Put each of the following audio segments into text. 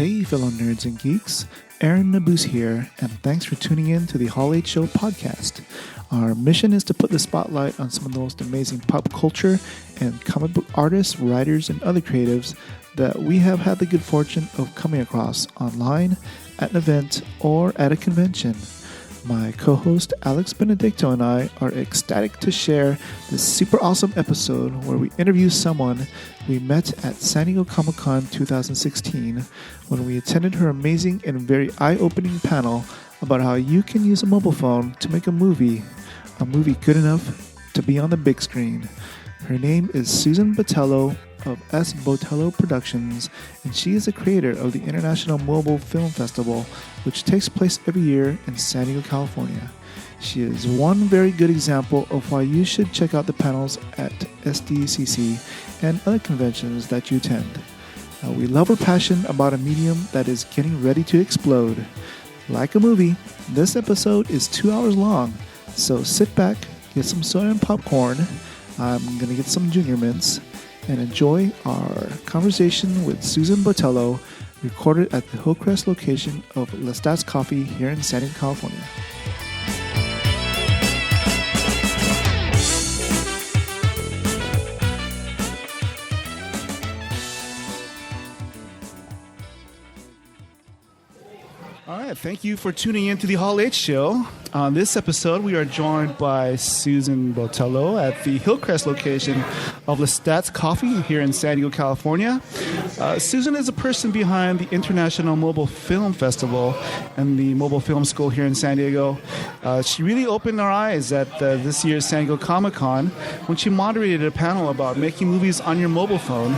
Hey, fellow nerds and geeks. Aaron Nabus here, and thanks for tuning in to the Hall H Show podcast. Our mission is to put the spotlight on some of the most amazing pop culture and comic book artists, writers, and other creatives that we have had the good fortune of coming across online, at an event, or at a convention. My co-host Alex Benedicto and I are ecstatic to share this super awesome episode where we interview someone we met at San Diego Comic-Con 2016 when we attended her amazing and very eye-opening panel about how you can use a mobile phone to make a movie good enough to be on the big screen. Her name is Susan Botello of S. Botello Productions, and she is the creator of the International Mobile Film Festival, which takes place every year in San Diego, California. She is one very good example of why you should check out the panels at SDCC and other conventions that you attend. We love her passion about a medium that is getting ready to explode. Like a movie, this episode is 2 hours long, so sit back, get some soda and popcorn. I'm going to get some Junior Mints and enjoy our conversation with Susan Botello, recorded at the Hillcrest location of Lestat's Coffee here in San Diego, California. All right, thank you for tuning in to the Hall H Show. On this episode, we are joined by Susan Botello at the Hillcrest location of Lestat's Coffee here in San Diego, California. Susan is a person behind the International Mobile Film Festival and the Mobile Film School here in San Diego. She really opened our eyes at this year's San Diego Comic-Con when she moderated a panel about making movies on your mobile phone.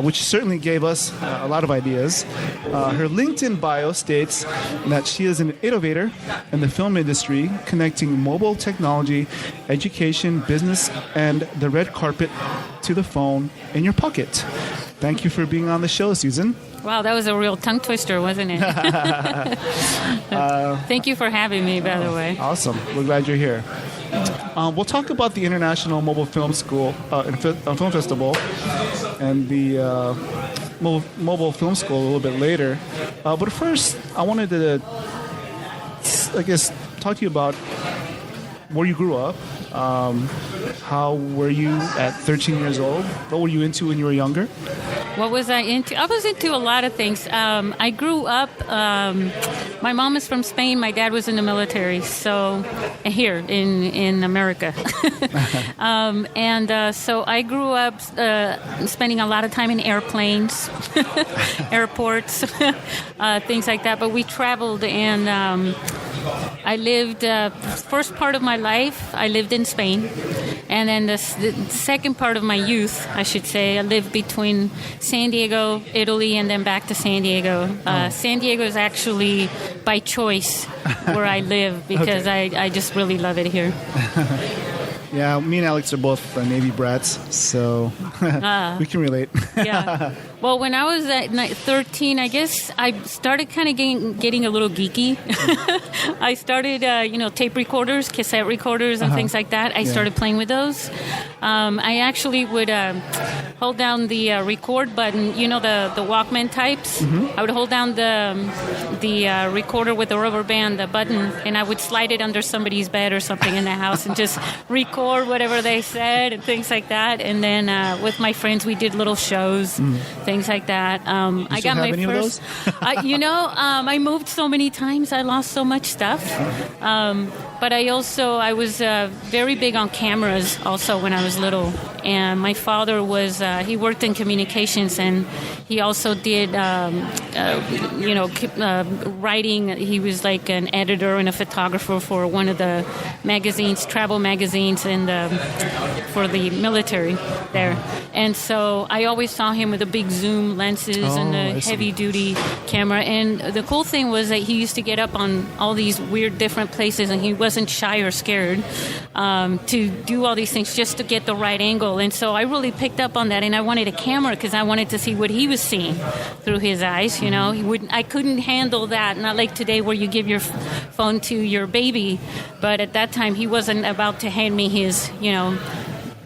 Which certainly gave us a lot of ideas. Her LinkedIn bio states that she is an innovator in the film industry, connecting mobile technology, education, business, and the red carpet to the phone in your pocket. Thank you for being on the show, Susan. Wow, that was a real tongue twister, wasn't it? Thank you for having me, by the way. Awesome. We're glad you're here. We'll talk about the International Mobile Film School and Film Festival and the Mobile Film School a little bit later. But first, I wanted to, talk to you about where you grew up. How were you at 13 years old? What were you into when you were younger? What was I into? I was into a lot of things. I grew up, my mom is from Spain, my dad was in the military, so here in America. So I grew up spending a lot of time in airplanes, airports, things like that. But we traveled, and I lived, first part of my life, I lived in Spain. And then the second part of my youth, I should say, I lived between San Diego, Italy, and then back to San Diego. San Diego is actually by choice where I live because okay. I just really love it here. Yeah, me and Alex are both Navy brats, so we can relate. Yeah. Well, when I was at 13, I guess I started kind of getting a little geeky. I started, tape recorders, cassette recorders, and things like that. I started playing with those. I actually would hold down the record button, the Walkman types. Mm-hmm. I would hold down the recorder with the rubber band, the button, and I would slide it under somebody's bed or something in the house and just record whatever they said and things like that. And then with my friends, we did little shows. Things like that. I got my first. I moved so many times. I lost so much stuff. But I was very big on cameras also when I was little. And my father he worked in communications, and he also did, writing. He was like an editor and a photographer for one of the magazines, travel magazines, for the military there. And so I always saw him with a big zoom lenses and a heavy-duty camera. And the cool thing was that he used to get up on all these weird different places, and he wasn't shy or scared to do all these things just to get the right angle. And so I really picked up on that, and I wanted a camera because I wanted to see what he was seeing through his eyes. I couldn't handle that. Not like today where you give your phone to your baby, but at that time he wasn't about to hand me his,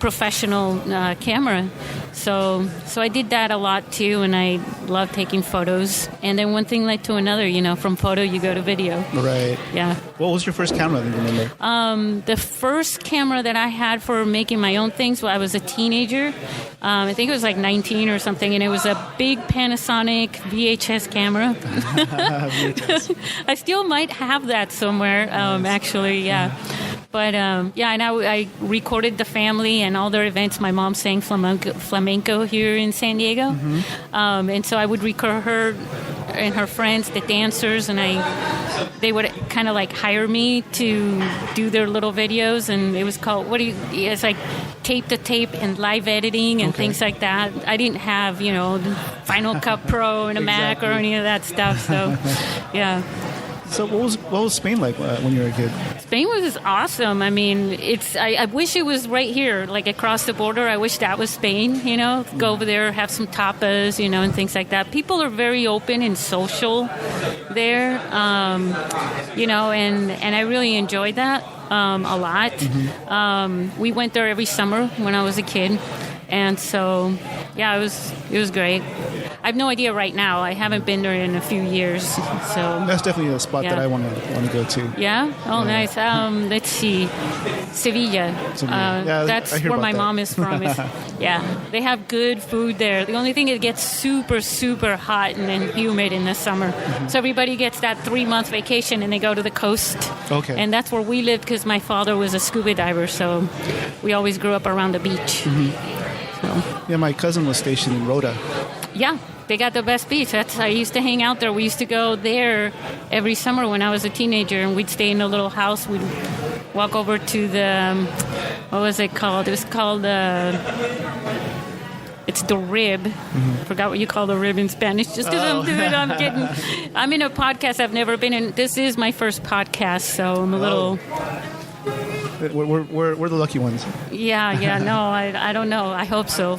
professional camera. So I did that a lot too, and I love taking photos. And then one thing led to another. From photo you go to video. Right. Yeah. What was your first camera that you remember? The first camera that I had for making my own things when I was a teenager, I think it was like 19 or something, and it was a big Panasonic VHS camera. VHS. I still might have that somewhere, actually, yeah. But, and I recorded the family and all their events. My mom sang flamenco here in San Diego. And so I would record her and her friends, the dancers, and they would kind of like hire me to do their little videos. And it was called, it's like tape to tape and live editing and things like that. I didn't have, Final Cut Pro and a Mac or any of that stuff. So, yeah. So what was Spain like when you were a kid? Spain was awesome. I mean, I wish it was right here, like across the border. I wish that was Spain, Go over there, have some tapas, and things like that. People are very open and social there, and I really enjoyed that a lot. We went there every summer when I was a kid. And so, yeah, it was great. I have no idea right now. I haven't been there in a few years. So that's definitely a spot that I want to go to. Yeah? Oh, nice. Let's see. Sevilla. That's where my mom is from. They have good food there. The only thing, it gets super, super hot and then humid in the summer. So everybody gets that 3-month vacation and they go to the coast. Okay. And that's where we lived because my father was a scuba diver. So we always grew up around the beach. Yeah, my cousin was stationed in Rota. Yeah, they got the best beach. I used to hang out there. We used to go there every summer when I was a teenager, and we'd stay in a little house. We'd walk over to the, what was it called? It was called, it's the rib. Forgot what you call the rib in Spanish. Just because I'm in a podcast I've never been in. This is my first podcast, so I'm a little... We're the lucky ones. Yeah, no, I don't know. I hope so.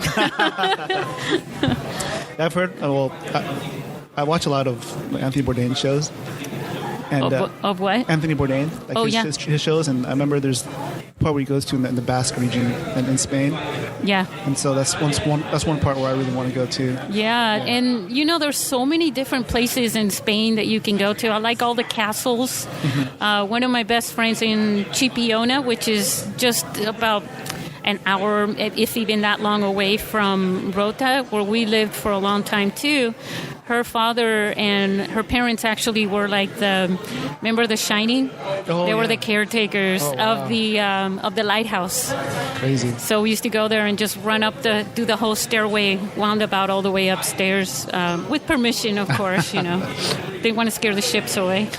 I've heard, I watch a lot of Anthony Bourdain shows. And, of what? Anthony Bourdain. His shows, and I remember there's part where he goes to in the Basque region in Spain. Yeah. And so that's one part where I really want to go to. Yeah, and there's so many different places in Spain that you can go to. I like all the castles. One of my best friends in Chipiona, which is just about an hour, if even that long away from Rota, where we lived for a long time too. Her father and her parents actually were like remember The Shining? They were the caretakers of the lighthouse. Crazy. So we used to go there and just run up do the whole stairway, wound about all the way upstairs, with permission, of course. They want to scare the ships away.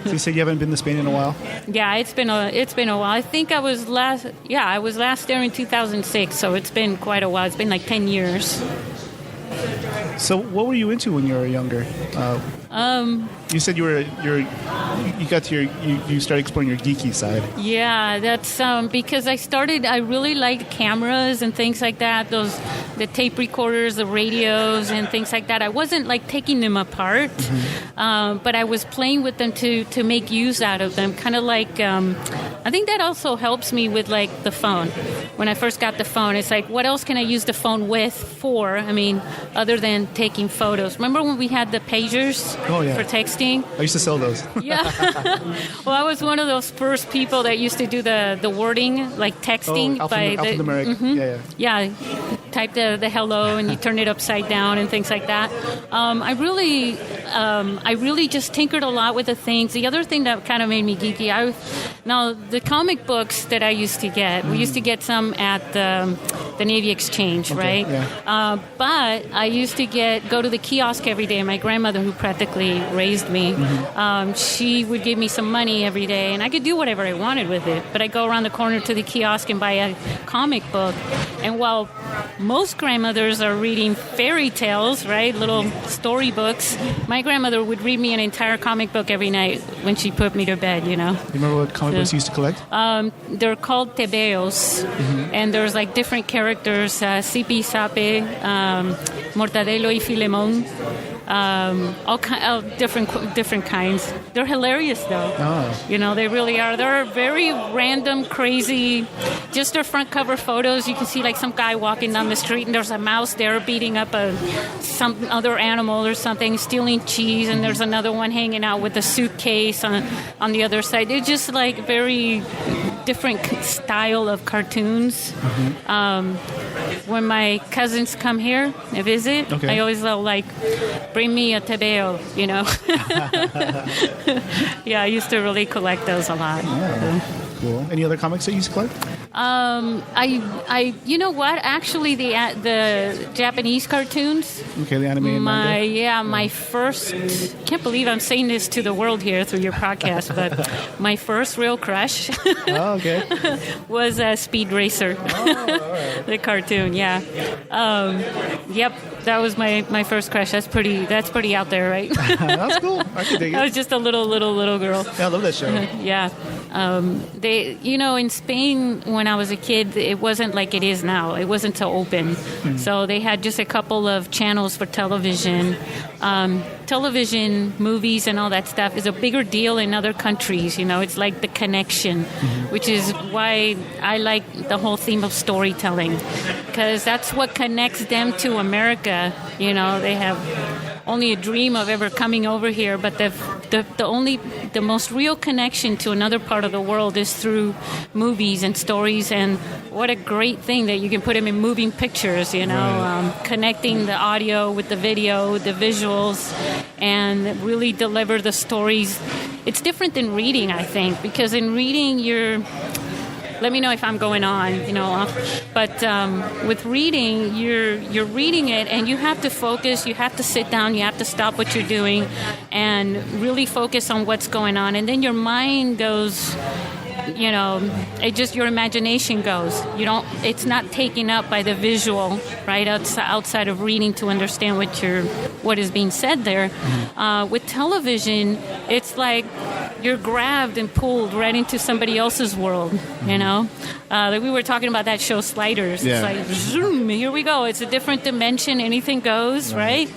So you said you haven't been to Spain in a while? Yeah, it's been a while. I think I was last there in 2006, so it's been quite a while. It's been like 10 years. So what were you into when you were younger? You said you started exploring your geeky side. Yeah, that's because I really liked cameras and things like that. The tape recorders, the radios, and things like that. I wasn't like taking them apart, but I was playing with them to make use out of them. Kind of like I think that also helps me with like the phone. When I first got the phone, it's like, what else can I use the phone for? I mean, other than taking photos. Remember when we had the pagers for texting? I used to sell those. Yeah. Well, I was one of those first people that used to do the wording, like texting. Alphanumeric. Yeah. Type the hello and you turn it upside down and things like that. I really just tinkered a lot with the things. The other thing that kind of made me geeky, now the comic books that I used to get, we used to get some at the Navy Exchange, right? Yeah. But I used to go to the kiosk every day. My grandmother, who practically raised me, she would give me some money every day, and I could do whatever I wanted with it. But I'd go around the corner to the kiosk and buy a comic book. And while most grandmothers are reading fairy tales, right, little storybooks, my grandmother would read me an entire comic book every night when she put me to bed, You remember what comic books you used to collect? They're called tebeos, and there's like different characters, Sipi, Sape, Mortadelo y Filemón. different kinds. They're hilarious, though. Oh. You know, they really are. They're very random, crazy. Just their front cover photos. You can see like some guy walking down the street, and there's a mouse there beating up some other animal or something, stealing cheese, and there's another one hanging out with a suitcase on the other side. They're just like very different style of cartoons. When my cousins come here and visit, I always like, bring me a tebeo, you know. Yeah, I used to really collect those a lot. Yeah. Cool. Any other comics that you used to collect? You know what? Actually, the Japanese cartoons. Okay, the animated manga. My first. Can't believe I'm saying this to the world here through your podcast, but my first real crush. Was Speed Racer. Right. The cartoon. Yeah. Yep. That was my first crush. That's pretty out there, right? That's cool. I can dig it. I was just a little girl. Yeah, I love that show. Yeah. In Spain, when I was a kid, it wasn't like it is now. It wasn't so open. So they had just a couple of channels for television. Television, movies, and all that stuff is a bigger deal in other countries. You know, it's like the connection, which is why I like the whole theme of storytelling, because that's what connects them to America. You know, they have only a dream of ever coming over here, but the most real connection to another part of the world is through movies and stories. And what a great thing that you can put them in moving pictures, you know, connecting the audio with the video, the visuals, and really deliver the stories. It's different than reading, I think, because in reading let me know if I'm going on, you know. But with reading, you're reading it, and you have to focus. You have to sit down. You have to stop what you're doing, and really focus on what's going on. And then your mind goes. You know, your imagination goes. It's not taken up by the visual, right? Outside of reading to understand what is being said there. With television, it's like you're grabbed and pulled right into somebody else's world. You know, like we were talking about that show Sliders. Yeah. It's like zoom, here we go. It's a different dimension. Anything goes, right?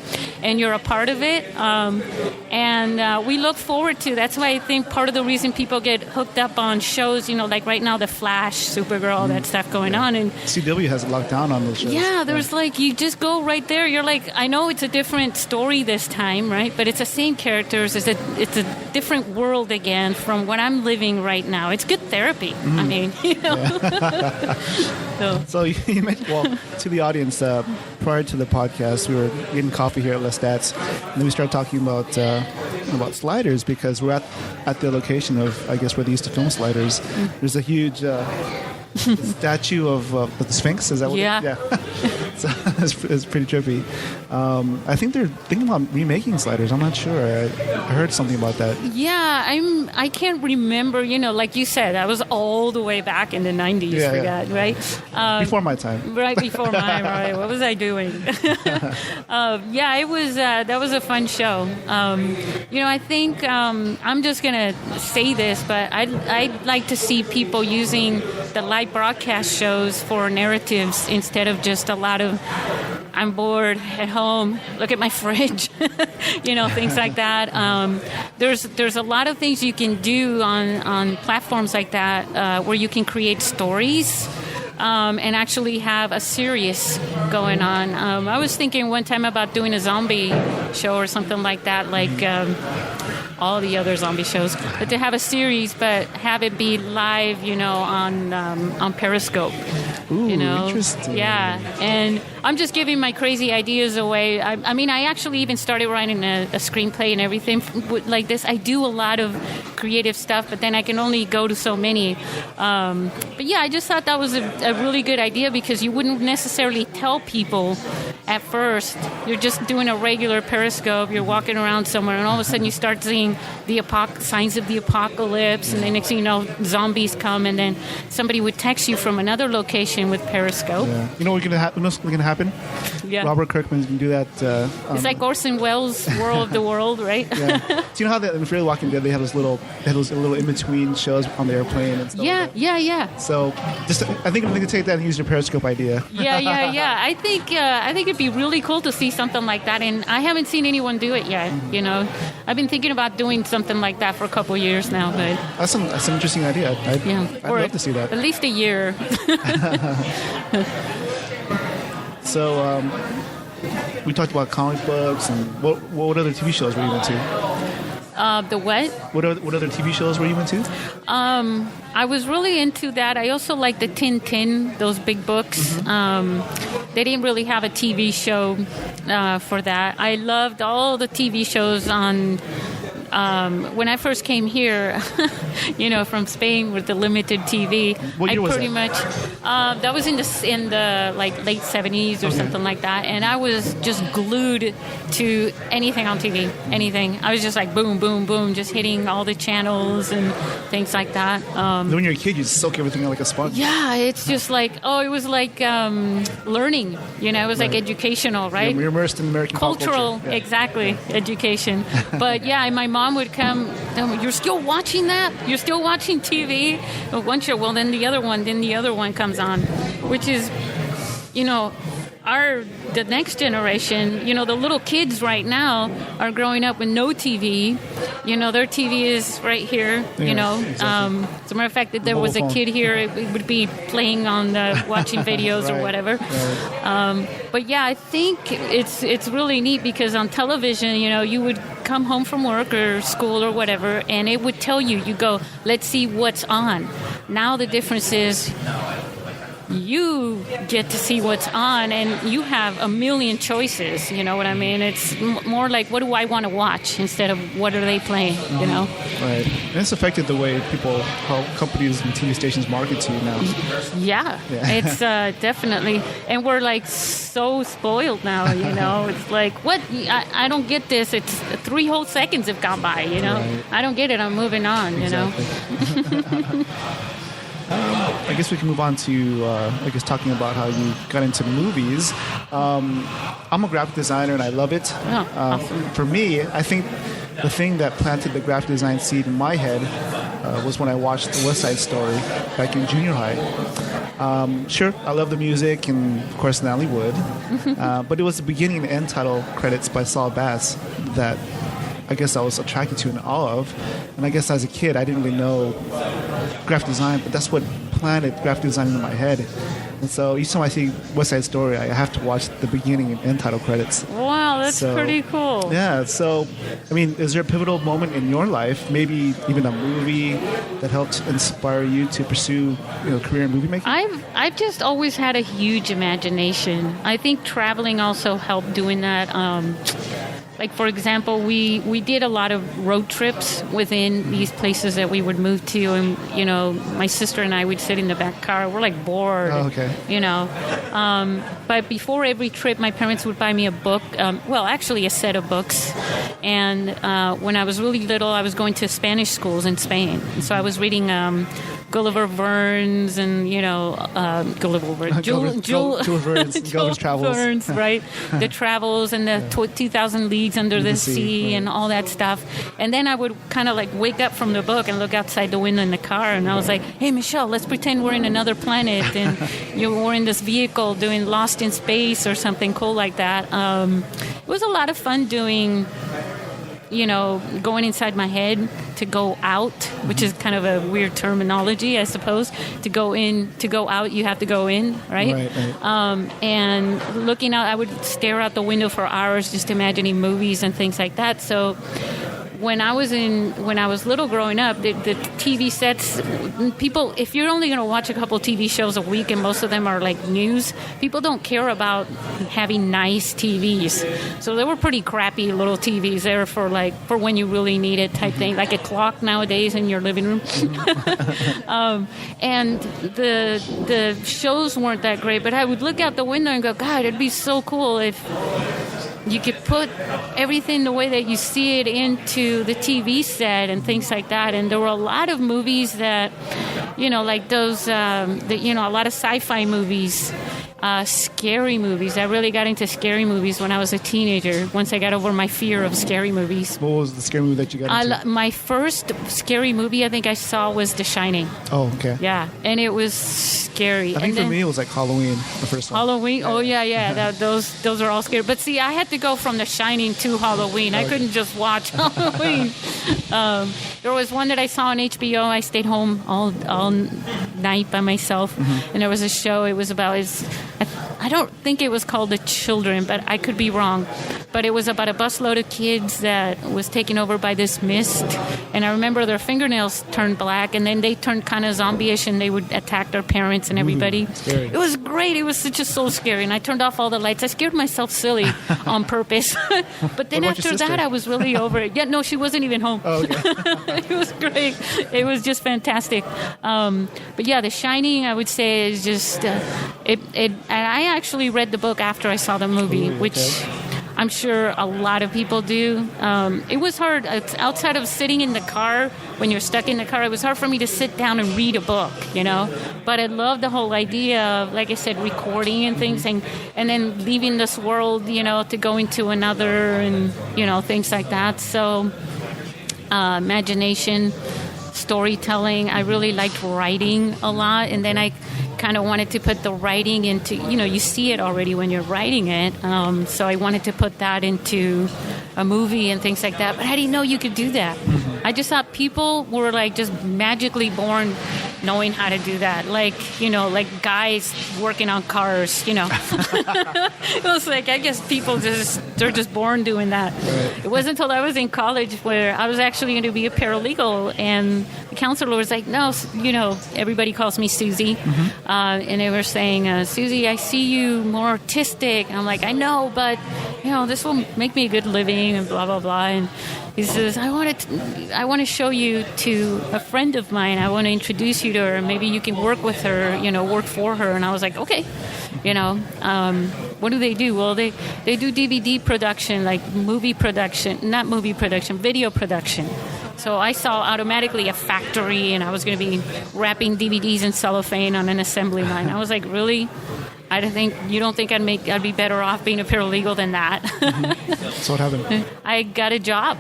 And you're a part of it. And we look forward to. That's why I think part of the reason people get hooked up on shows, you know, like right now, The Flash, Supergirl, that stuff going on. And CW has it locked down on those shows. Yeah, there's like, you just go right there. You're like, I know it's a different story this time, right? But it's the same characters. It's a different world again from what I'm living right now. It's good therapy. I mean, you know. Yeah. So you mentioned, to the audience, prior to the podcast, we were getting coffee here at Lestat's, and then we started talking about Sliders, because we're at the location of, I guess, where they used to film Sliders. There's a huge statue of the Sphinx. Is that what? Yeah. So it's pretty trippy. I think they're thinking about remaking Sliders. I'm not sure. I heard something about that. Yeah, I can't remember. You know, like you said, I was all the way back in the 90s for that, right? Before my time. Right before mine. Right. What was I doing? It was. That was a fun show. You know, I think I'm just gonna say this, but I'd like to see people using the live broadcast shows for narratives instead of just a lot of I'm bored at home, look at my fridge, you know, things like that. There's a lot of things you can do on platforms like that where you can create stories and actually have a series going on. I was thinking one time about doing a zombie show or something like that, like all the other zombie shows, but to have a series, but have it be live, you know, on Periscope. Ooh, you know, interesting. Yeah, and I'm just giving my crazy ideas away. I mean, I actually even started writing a screenplay and everything like this. I do a lot of creative stuff, but then I can only go to so many. But yeah, I just thought that was a really good idea, because you wouldn't necessarily tell people at first. You're just doing a regular Periscope. You're walking around somewhere, and all of a sudden you start seeing the signs of the apocalypse, and then next thing you know, zombies come, and then somebody would text you from another location generation with Periscope. Yeah. You know what's going to happen? Yeah. Robert Kirkman's going to do that. It's like Orson Welles' War of the World, right? Yeah. Do you know how in Fear the Walking Dead they have those little in-between shows on the airplane and stuff? Yeah, like that? yeah. So I think I'm going to take that and use your Periscope idea. Yeah. I think it'd be really cool to see something like that, and I haven't seen anyone do it yet. You know, I've been thinking about doing something like that for a couple of years now, but That's an interesting idea. I'd love to see that. At least a year. So we talked about comic books and what other TV shows were you into? The what? What other TV shows were you into? I was really into that. I also like the Tintin, those big books. They didn't really have a TV show for that. I loved all the TV shows on. When I first came here, from Spain with the limited TV, What year was pretty that? much that was in the like late 70s or something like that, and I was just glued to anything on TV, anything. I was just like boom, boom, boom, just hitting all the channels and things like that. When you're a kid, you soak everything like a sponge. Yeah, it's just like it was like learning. It was like educational, right? You're immersed in American pop Cultural, culture. Yeah. exactly, education. But yeah, my mom would come. You're still watching that? You're still watching TV? One show. Well, then the other one comes on, which is, the next generation. The little kids right now are growing up with no TV. Their TV is right here. Exactly. As a matter of fact, if there was a Mobile phone. kid here, it would be playing on watching videos or Right, whatever. right. But yeah, I think it's really neat because on television, you would come home from work or school or whatever, and it would tell you, go, let's see what's on. Now the difference is you get to see what's on, and you have a million choices. You know what I mean? It's more like, what do I want to watch instead of what are they playing? Right. And it's affected the way how companies and TV stations market to you now. Yeah. It's definitely, and we're like so spoiled now. It's like, what? I don't get this. It's 3 whole seconds have gone by. Right. I don't get it. I'm moving on. Exactly. I guess we can move on to, talking about how you got into movies. I'm a graphic designer and I love it. Oh, awesome. For me, I think the thing that planted the graphic design seed in my head was when I watched The West Side Story back in junior high. Sure, I love the music and, of course, Natalie Wood. But it was the beginning and end title credits by Saul Bass that I guess I was attracted to and awe of. And I guess as a kid, I didn't really know graphic design, but that's what planted graphic design in my head. And so each time I see West Side Story, I have to watch the beginning and end title credits. Wow, that's pretty cool. Yeah, so, is there a pivotal moment in your life, maybe even a movie that helped inspire you to pursue, a career in movie making? I've just always had a huge imagination. I think traveling also helped doing that. Like, for example, we did a lot of road trips within these places that we would move to. And, my sister and I would sit in the back car. We're, like, bored. Oh, okay. But before every trip, my parents would buy me a book. Actually, a set of books. And when I was really little, I was going to Spanish schools in Spain. And so I was reading Gulliver Verne's and, Gulliver Verne's. Jules Verne's, Gulliver's Travels. Verne's, right. The travels and the 2,000 Leagues Under the Sea right. and all that stuff. And then I would kind of like wake up from the book and look outside the window in the car, and I was like, hey, Michelle, let's pretend we're in another planet and we're in this vehicle doing Lost in Space or something cool like that. It was a lot of fun doing, going inside my head to go out, which is kind of a weird terminology, I suppose. To go out, you have to go in, right? Right. And looking out, I would stare out the window for hours just imagining movies and things like that. So when I was little growing up, the TV sets, people, if you're only going to watch a couple TV shows a week and most of them are like news, people don't care about having nice TVs. So they were pretty crappy little TVs there for when you really need it type thing, like a clock nowadays in your living room. And the shows weren't that great, but I would look out the window and go, God, it'd be so cool if you could put everything the way that you see it into the TV set and things like that. And there were a lot of movies that, like those, a lot of sci-fi movies. Scary movies. I really got into scary movies when I was a teenager, once I got over my fear of scary movies. What was the scary movie that you got into? My first scary movie I think I saw was The Shining. Oh, okay. Yeah, and it was scary. I think for me it was like Halloween, the first one. Halloween? Oh, yeah. Those are all scary. But see, I had to go from The Shining to Halloween. I couldn't just watch Halloween. There was one that I saw on HBO. I stayed home all night by myself, and there was a show. It was about I don't think it was called The Children, but I could be wrong. But it was about a busload of kids that was taken over by this mist. And I remember their fingernails turned black, and then they turned kind of zombie-ish, and they would attack their parents and everybody. Scary. It was great. It was just so scary. And I turned off all the lights. I scared myself silly on purpose. But then after that, I was really over it. Yeah, no, she wasn't even home. Oh, okay. It was great. It was just fantastic. But yeah, The Shining, I would say, is just... and I actually read the book after I saw the movie, which I'm sure a lot of people do. It was hard. Outside of sitting in the car, when you're stuck in the car, it was hard for me to sit down and read a book, But I love the whole idea of, like I said, recording and things, and then leaving this world, to go into another and, things like that. So imagination, storytelling. I really liked writing a lot, and then I kind of wanted to put the writing into, you see it already when you're writing it. So I wanted to put that into a movie and things like that. But I didn't know you could do that. I just thought people were like just magically born knowing how to do that. Like guys working on cars, It was like, I guess people they're just born doing that. Right. It wasn't until I was in college where I was actually going to be a paralegal, and the counselor was like, no, everybody calls me Susie. And they were saying, Susie, I see you more artistic. And I'm like, I know, but, this will make me a good living and blah, blah, blah. And he says, I want to show you to a friend of mine. I want to introduce you to her. Maybe you can work with her, work for her. And I was like, okay. What do they do? Well, they do DVD production, like video production. So I saw automatically a factory, and I was going to be wrapping DVDs in cellophane on an assembly line. I was like, really? You don't think I'd be better off being a paralegal than that? So what happened? I got a job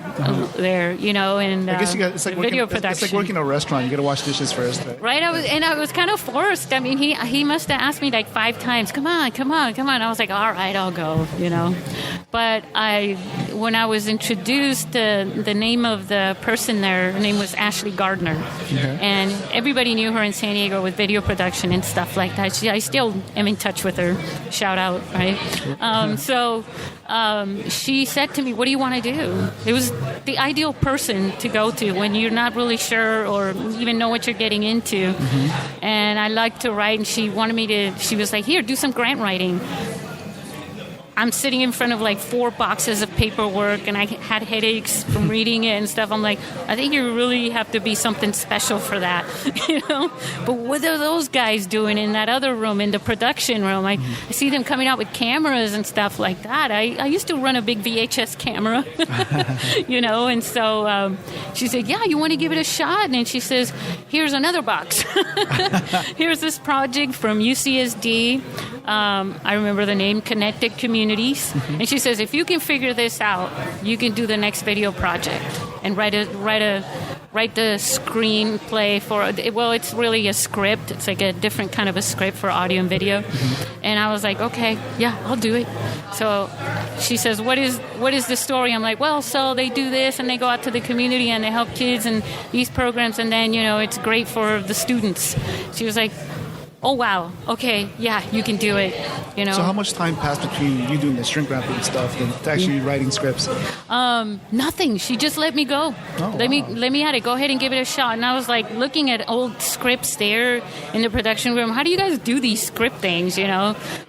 there, and I guess it's like video working, production. It's like working in a restaurant. You got to wash dishes first. Right. I was kind of forced. I mean, he must have asked me like 5 times. Come on. I was like, all right, I'll go. But when I was introduced, the name of the person there, her name was Ashley Gardner, and everybody knew her in San Diego with video production and stuff like that. I still am in touch with her. Shout out, right? So she said to me, what do you want to do? It was the ideal person to go to when you're not really sure or even know what you're getting into. And I like to write, and she was like, here, do some grant writing. I'm sitting in front of like 4 boxes of paperwork, and I had headaches from reading it and stuff. I'm like, I think you really have to be something special for that, But what are those guys doing in that other room, in the production room? I see them coming out with cameras and stuff like that. I used to run a big VHS camera, And so she said, yeah, you want to give it a shot? And she says, here's another box. Here's this project from UCSD. I remember the name, Connected Communities. And she says, if you can figure this out, you can do the next video project and write the screenplay for, well, it's really a script. It's like a different kind of a script for audio and video. And I was like, okay, yeah, I'll do it. So she says, what is the story? I'm like, well, so they do this, and they go out to the community, and they help kids and these programs, and then, it's great for the students. She was like, oh, wow, okay, yeah, you can do it, So how much time passed between you doing the shrink wrapping stuff and actually writing scripts? Nothing. She just let me go. Let me at it. Go ahead and give it a shot. And I was like looking at old scripts there in the production room. How do you guys do these script things,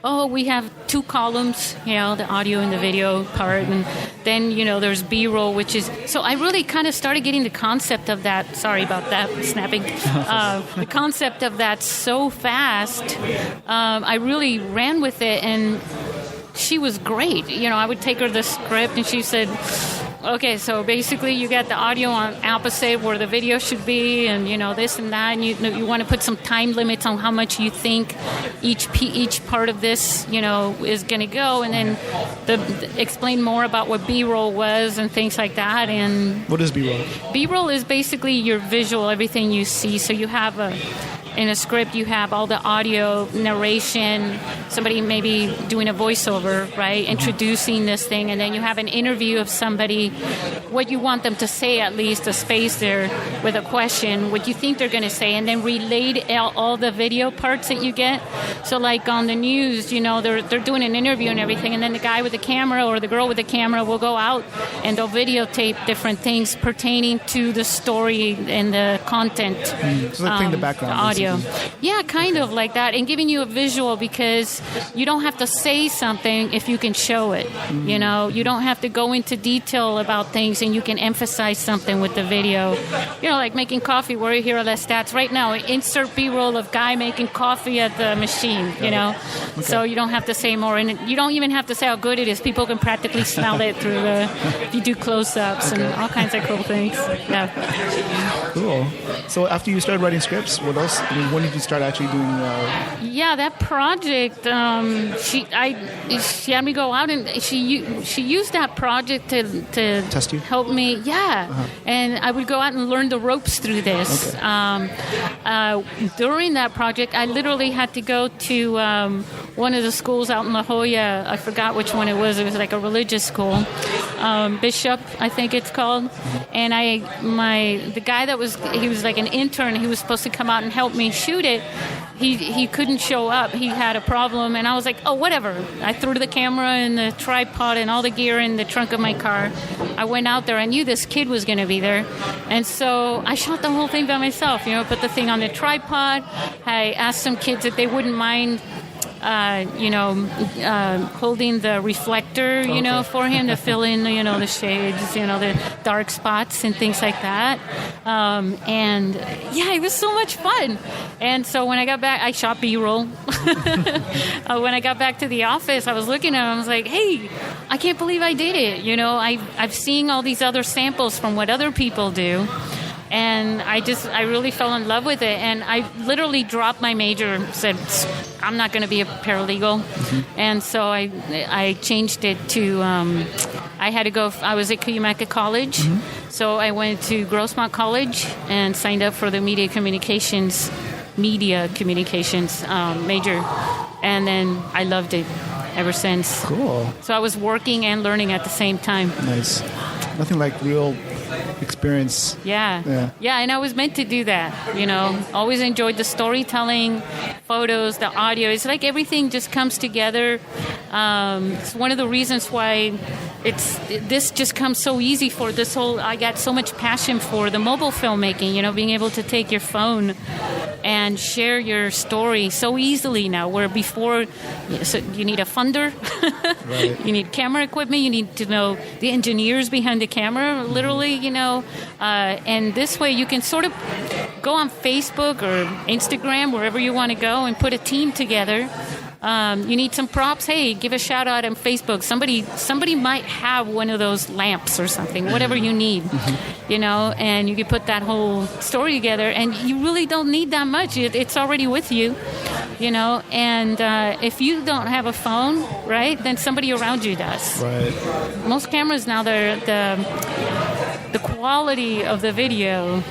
Oh, we have 2 columns, the audio and the video part. And then, there's B-roll, which is... So I really kind of started getting the concept of that. Sorry about that, snapping. The concept of that so fast. I really ran with it, and she was great. I would take her the script, and she said, okay, so basically you got the audio on opposite where the video should be, and this and that, and you want to put some time limits on how much you think each part of this is going to go, and then explain more about what B-roll was and things like that. And what is B-roll? B-roll is basically your visual, everything you see. So you have in a script, you have all the audio narration, somebody maybe doing a voiceover, right, introducing this thing, and then you have an interview of somebody, what you want them to say, at least a space there with a question, what you think they're going to say, and then relate all the video parts that you get. So like on the news, they're doing an interview and everything, and then the guy with the camera or the girl with the camera will go out and they'll videotape different things pertaining to the story and the content. So like playing the background. The audio. Yeah, kind of like that, and giving you a visual, because you don't have to say something if you can show it. You don't have to go into detail about things, and you can emphasize something with the video. Like making coffee, where you hear all the stats right now. Insert B-roll of guy making coffee at the machine. Okay. So you don't have to say more, and you don't even have to say how good it is. People can practically smell it through if you do close-ups and all kinds of cool things. Yeah. Cool. So after you started writing scripts, what else? When did you start actually doing? Yeah, that project. She had me go out, and she used that project to test you, help me. Yeah, and I would go out and learn the ropes through this. Okay. During that project, I literally had to go to one of the schools out in La Jolla. I forgot which one it was. It was like a religious school, Bishop, I think it's called. And the guy he was like an intern. He was supposed to come out and help me shoot it. He couldn't show up. He had a problem, and I was like, oh, whatever. I threw the camera and the tripod and all the gear in the trunk of my car. I went out there. I knew this kid was going to be there, and so I shot the whole thing by myself. Put the thing on the tripod. I asked some kids if they wouldn't mind holding the reflector, for him to fill in, the shades, the dark spots and things like that. And yeah, it was so much fun. And so when I got back, I shot B-roll. When I got back to the office, I was looking at him. I was like, hey, I can't believe I did it. I've seen all these other samples from what other people do. And I really fell in love with it. And I literally dropped my major, said, I'm not going to be a paralegal. Mm-hmm. And so I changed it to, I was at Cuyamaca College. Mm-hmm. So I went to Grossmont College and signed up for the media communications major. And then I loved it ever since. Cool. So I was working and learning at the same time. Nice. Nothing like real experience. Yeah, and I was meant to do that. Always enjoyed the storytelling, photos, the audio. It's like everything just comes together. It's one of the reasons why this just comes so easy for this whole. I got so much passion for the mobile filmmaking. Being able to take your phone and share your story so easily now, where before you need a funder, right. You need camera equipment, you need to know the engineers behind the camera, literally, and this way you can sort of go on Facebook or Instagram, wherever you want to go, and put a team together. You need some props. Hey, give a shout out on Facebook. Somebody might have one of those lamps or something, whatever you need, and you can put that whole story together. And you really don't need that much. It's already with you, And if you don't have a phone, right, then somebody around you does. Right. Most cameras now, the quality of the video,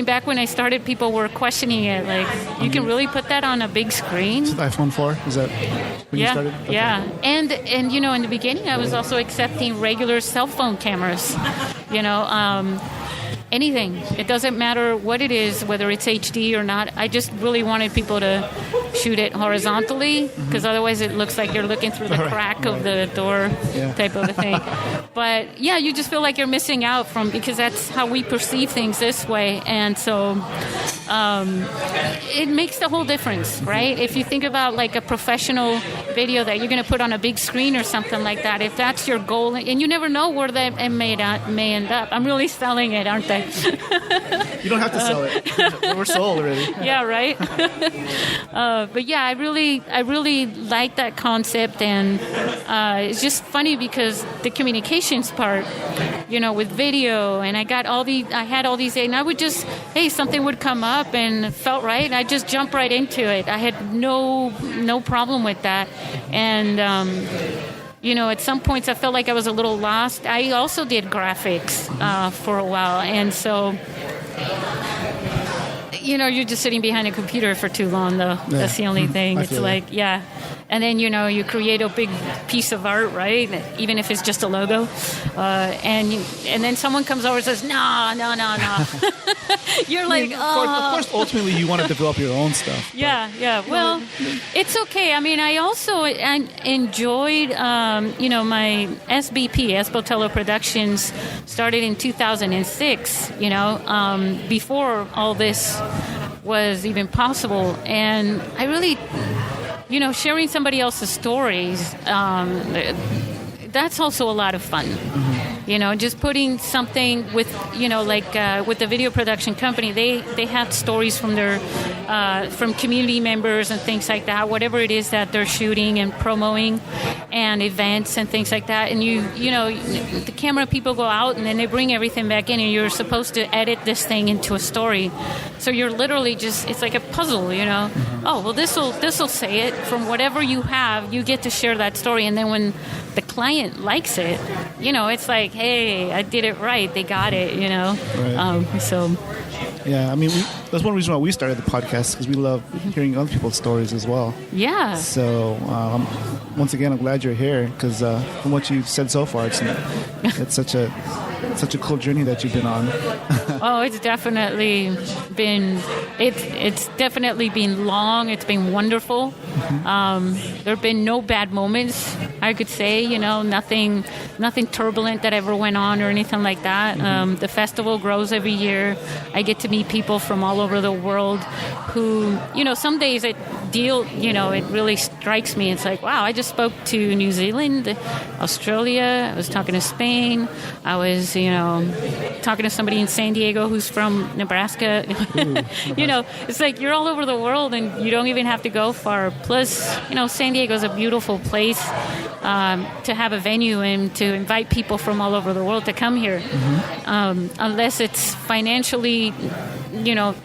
back when I started, people were questioning it. Like, you can really put that on a big screen? iPhone 4? Is that when you started? Okay. Yeah. And in the beginning, I was also accepting regular cell phone cameras. Anything. It doesn't matter what it is, whether it's HD or not. I just really wanted people to shoot it horizontally, because otherwise it looks like you're looking through the crack of the door type of a thing. But yeah, you just feel like you're missing out because that's how we perceive things this way. And so it makes the whole difference, right? If you think about like a professional video that you're going to put on a big screen or something like that, if that's your goal, and you never know where that may end up. I'm really selling it, aren't I? You don't have to sell it. We're sold already. Yeah, right. But yeah, I really like that concept, and it's just funny because the communications part, with video, and I had all these, and I would just, something would come up and it felt right, and I just jump right into it. I had no problem with that, and at some points I felt like I was a little lost. I also did graphics for a while, and so you're just sitting behind a computer for too long, though. Yeah. That's the only thing. It's like, yeah. And then, you create a big piece of art, right? Even if it's just a logo. And then someone comes over and says, no. You're like, Of course, ultimately, you want to develop your own stuff. Yeah. Well, it's okay. I mean, I also enjoyed, my SBP, Botello Productions, started in 2006, before all this was even possible. And I really, sharing somebody else's stories, that's also a lot of fun. Mm-hmm. Just putting something with, with the video production company, they have stories from their, from community members and things like that, whatever it is that they're shooting and promoting, and events and things like that. And the camera people go out and then they bring everything back in, and you're supposed to edit this thing into a story. So you're literally just, it's like a puzzle, Mm-hmm. Oh, well, this'll say it. From whatever you have, you get to share that story. And then when the client likes it, it's like, hey, I did it right. They got it, Right. So. Yeah, I mean, that's one reason why we started the podcast, because we love hearing other people's stories as well. Yeah. So, once again, I'm glad you're here, because from what you've said so far, it's such a cool journey that you've been on. Oh, it's definitely been long. It's been wonderful. Mm-hmm. There have been no bad moments, I could say. Nothing turbulent that ever went on or anything like that. Mm-hmm. The festival grows every year. I get to meet people from all over the world who, some days it really strikes me. It's like, wow, I just spoke to New Zealand, Australia. I was talking to Spain. I was, talking to somebody in San Diego who's from Nebraska. Ooh, it's like you're all over the world and you don't even have to go far. Plus, San Diego's a beautiful place to have a venue and to invite people from all over the world to come here. Mm-hmm. Unless it's financially,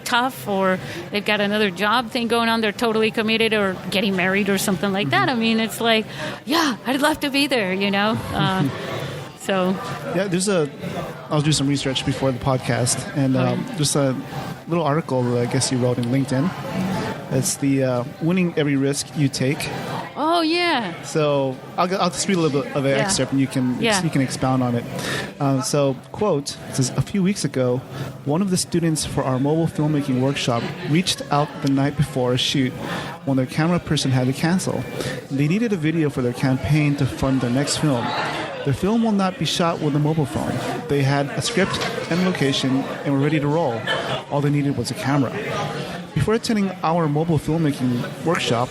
tough, or they've got another job thing going on, they're totally committed, or getting married or something like that. I mean, it's like, yeah, I'd love to be there, So yeah, I was doing some research before the podcast, and just a little article I guess you wrote in LinkedIn. It's the winning every risk you take. Oh yeah. So I'll just read a little bit of an excerpt, and you can expound on it. So, quote, it says, a few weeks ago, one of the students for our mobile filmmaking workshop reached out the night before a shoot when their camera person had to cancel. They needed a video for their campaign to fund their next film. Their film will not be shot with a mobile phone. They had a script and location and were ready to roll. All they needed was a camera. Before attending our mobile filmmaking workshop,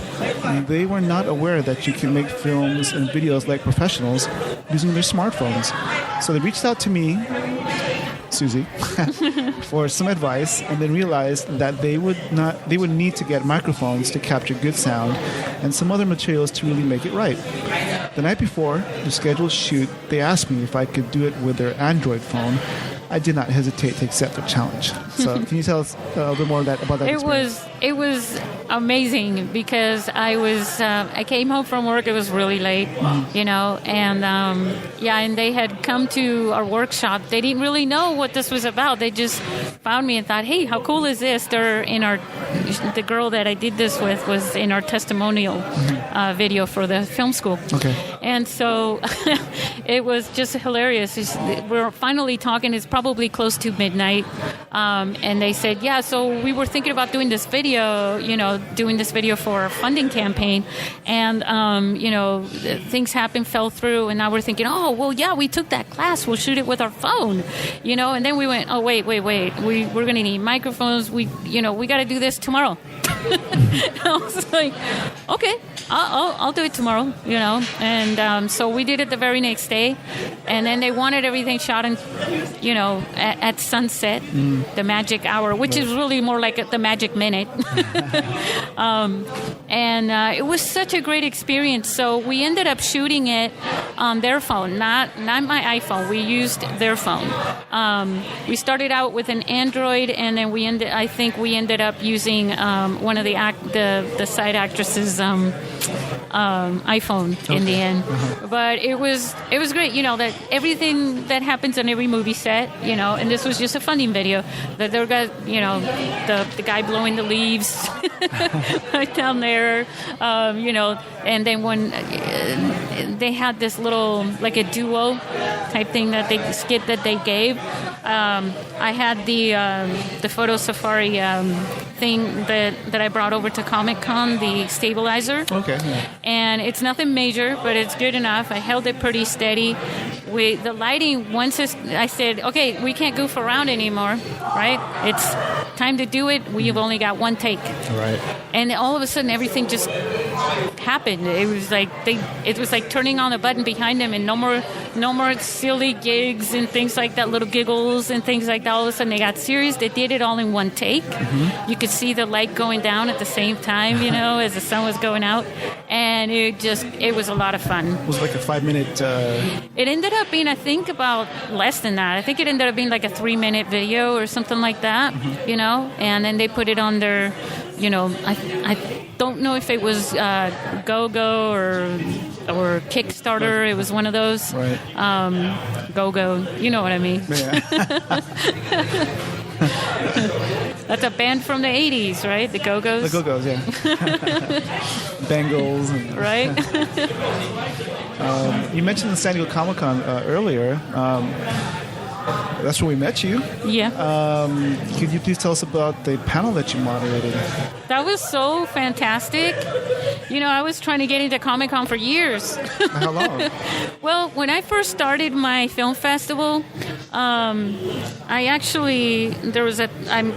they were not aware that you can make films and videos like professionals using their smartphones. So they reached out to me, Susie, for some advice, and then realized that they would need to get microphones to capture good sound and some other materials to really make it right. The night before the scheduled shoot, they asked me if I could do it with their Android phone. I did not hesitate to accept the challenge. So can you tell us a little bit more about that experience? It was amazing, because I came home from work. It was really late, and they had come to our workshop. They didn't really know what this was about. They just found me and thought, hey, how cool is this? The girl that I did this with was in our testimonial video for the film school. Okay. And so it was just hilarious. We're finally talking. It's probably close to midnight. And they said, yeah, so we were thinking about doing this video, for a funding campaign. And, things happened, fell through. And now we're thinking, oh, well, yeah, we took that class. We'll shoot it with our phone, And then we went, oh, wait. We're going to need microphones. We got to do this tomorrow. I was like, okay, I'll do it tomorrow, And so we did it the very next day. And then they wanted everything shot in, at sunset, the magic hour, which is really more like the magic minute. And it was such a great experience. So we ended up shooting it on their phone, not my iPhone. We used their phone. We started out with an Android, and then we ended up using one of the side actresses' iPhone in the end. But it was great, that everything that happens on every movie set, and this was just a funding video. That there got, the guy blowing the leaves right down there, and then when they had this little, like a duo type thing skit that they gave. I had the photo safari thing that I brought over to Comic-Con, the stabilizer. Okay. Yeah. And it's nothing major, but it's good enough. I held it pretty steady. With the lighting, I said, okay, we can't goof around anymore, right? It's time to do it. We've only got one take. Right. And all of a sudden, everything just happened. It was like turning on a button behind them, and no more silly gigs and things like that, little giggles and things like that. All of a sudden, they got serious. They did it all in one take. You could see the light going down at the same time, as the sun was going out, and it was a lot of fun. It was like a 5-minute. It ended up being, I think, about less than that. I think it ended up being like a 3-minute video or something like that, and then they put it on their, I don't know if it was GoGo or Kickstarter. It was one of those. Right. GoGo, you know what I mean. Yeah. That's a band from the 80s, right? The Go-Go's? The Go-Go's, yeah. Bengals. Right? You mentioned the San Diego Comic-Con earlier. That's where we met you. Yeah. Could you please tell us about the panel that you moderated? That was so fantastic. I was trying to get into Comic-Con for years. How long? Well, when I first started my film festival, I'm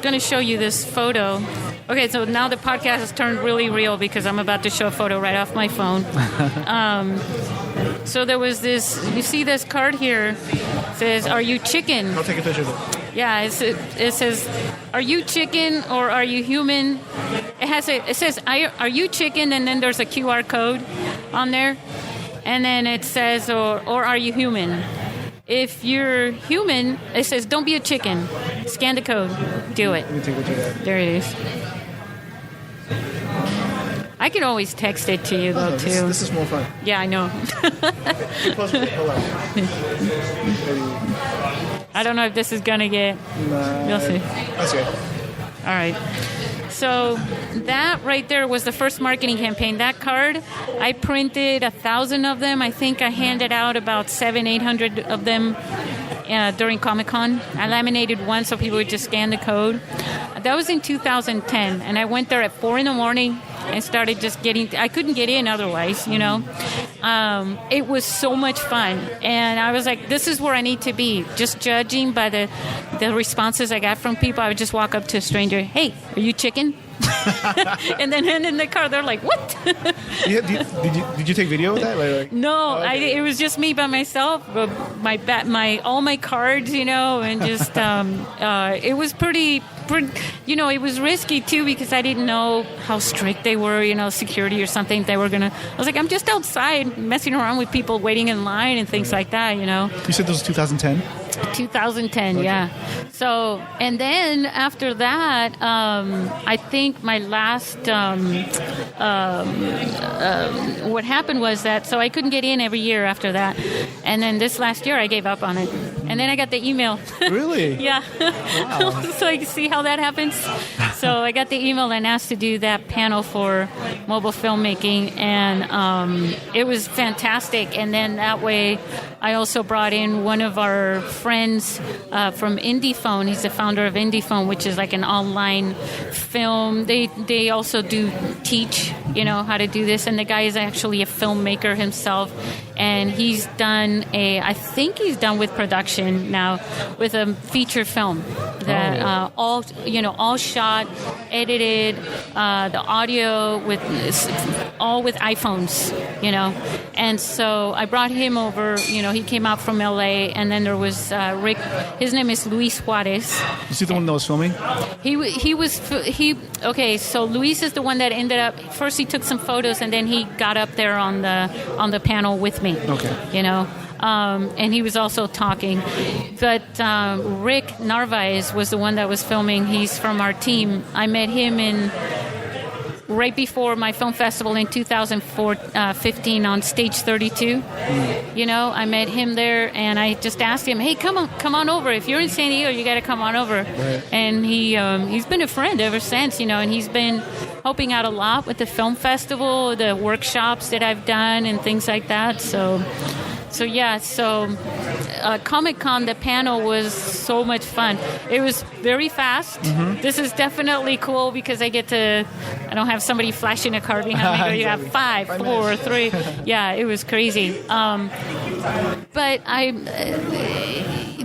going to show you this photo. Okay, so now the podcast has turned really real because I'm about to show a photo right off my phone. So there was this, you see this card here, it says, "Are you chicken?" I'll take a picture of it. Yeah, it says, "Are you chicken or are you human?" It says, "Are you chicken?" and then there's a QR code on there. And then it says, or "Are you human?" If you're human, it says, "Don't be a chicken." Scan the code. Do it. Let me take a picture of that. There it is. I can always text it to you, though, too. This is more fun. Yeah, I know. Hold on. I don't know if this is going to get... You'll see. That's good. All right. So that right there was the first marketing campaign. That card, I printed 1,000 of them. I think I handed out about 800 of them during Comic-Con. I laminated one so people would just scan the code. That was in 2010, and I went there at 4 a.m. and started just I couldn't get in otherwise, It was so much fun, and I was like, this is where I need to be. Just judging by the responses I got from people, I would just walk up to a stranger, "Hey, are you chicken?" And then in the car, they're like, "What?" Yeah, did you take video of that? No, okay. It was just me by myself, all my cards, and just it was pretty, it was risky too because I didn't know how strict they were, security or something. They were gonna. I was like, I'm just outside messing around with people waiting in line and things like that, You said this was 2010. 2010, okay. Yeah. So, and then after that, I think my last, what happened was that, so I couldn't get in every year after that. And then this last year I gave up on it. And then I got the email. Really? Yeah. Wow. So I see how that happens. So I got the email and asked to do that panel for mobile filmmaking. And it was fantastic. And then that way I also brought in one of our friends from IndiePhone. He's the founder of IndiePhone, which is like an online film. They also do teach, how to do this. And the guy is actually a filmmaker himself. And he's done I think he's done with production now with a feature film that all shot, edited, the audio all with iPhones, And so I brought him over, he came out from LA, and then there was Rick, his name is Luis Juarez. Is he the one that was filming? So Luis is the one that ended up, first he took some photos and then he got up there on the panel with me. Okay. And he was also talking. But Rick Narvaez was the one that was filming. He's from our team. I met him right before my film festival in 2015 on Stage 32. I met him there, and I just asked him, hey, come on over. If you're in San Diego, you got to come on over. Right. And he's been a friend ever since, and he's been helping out a lot with the film festival, the workshops that I've done and things like that. So Comic-Con, the panel was so much fun. It was very fast. Mm-hmm. This is definitely cool because I don't have somebody flashing a card behind me. You have 5, 4, 3. Yeah, it was crazy. But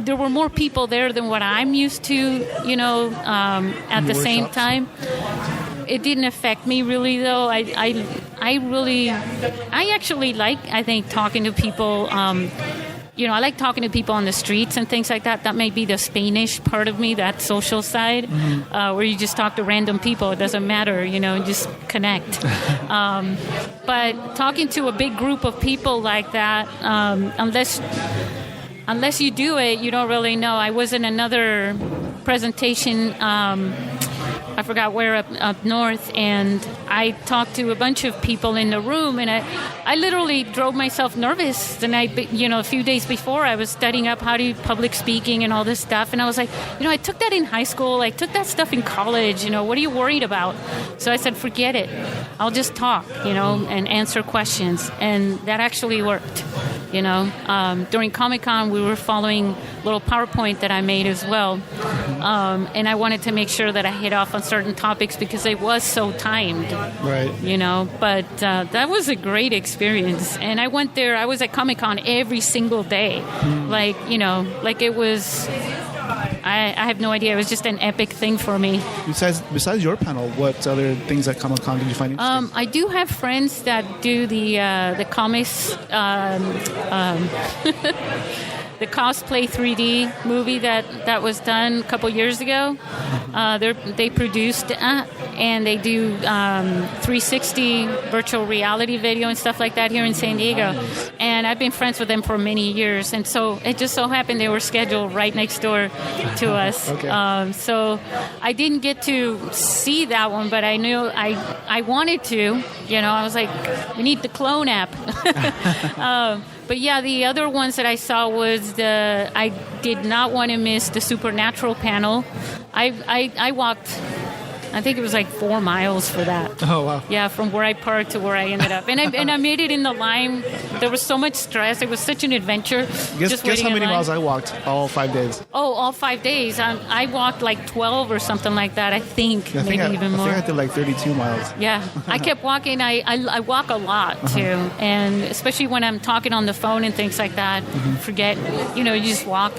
there were more people there than what I'm used to, at the same time. It didn't affect me really, though. I actually like, I think, talking to people. I like talking to people on the streets and things like that. That may be the Spanish part of me, that social side, where you just talk to random people. It doesn't matter, just connect. But talking to a big group of people like that, unless you do it, you don't really know. I was in another presentation. I forgot where up north, and I talked to a bunch of people in the room, and I literally drove myself nervous the night, a few days before. I was studying up how to do public speaking and all this stuff, and I was like, I took that in high school, I took that stuff in college, what are you worried about? So I said, forget it. I'll just talk, and answer questions, and that actually worked. During Comic-Con, we were following a little PowerPoint that I made as well. And I wanted to make sure that I hit off on certain topics because it was so timed. Right. But that was a great experience. And I went there, I was at Comic-Con every single day. Like it was... I have no idea. It was just an epic thing for me. Besides your panel, what other things at Comic-Con did you find interesting? I do have friends that do the comics, the cosplay 3D movie that was done a couple years ago. They produced and they do 360 virtual reality video and stuff like that here in San Diego. And I've been friends with them for many years. And so it just so happened they were scheduled right next door to us. Okay. So I didn't get to see that one, but I knew I wanted to. I was like, we need the clone app. But yeah, the other ones that I saw was I did not want to miss the Supernatural panel. I walked, I think it was like 4 miles for that. Oh, wow. Yeah, from where I parked to where I ended up. And I made it in the line. There was so much stress. It was such an adventure. Guess how many miles I walked all 5 days? Oh, all 5 days. I walked like 12 or something like that, I think. Maybe even more. I think I did like 32 miles. Yeah. I kept walking. I walk a lot, too. And especially when I'm talking on the phone and things like that. Forget, you just walk.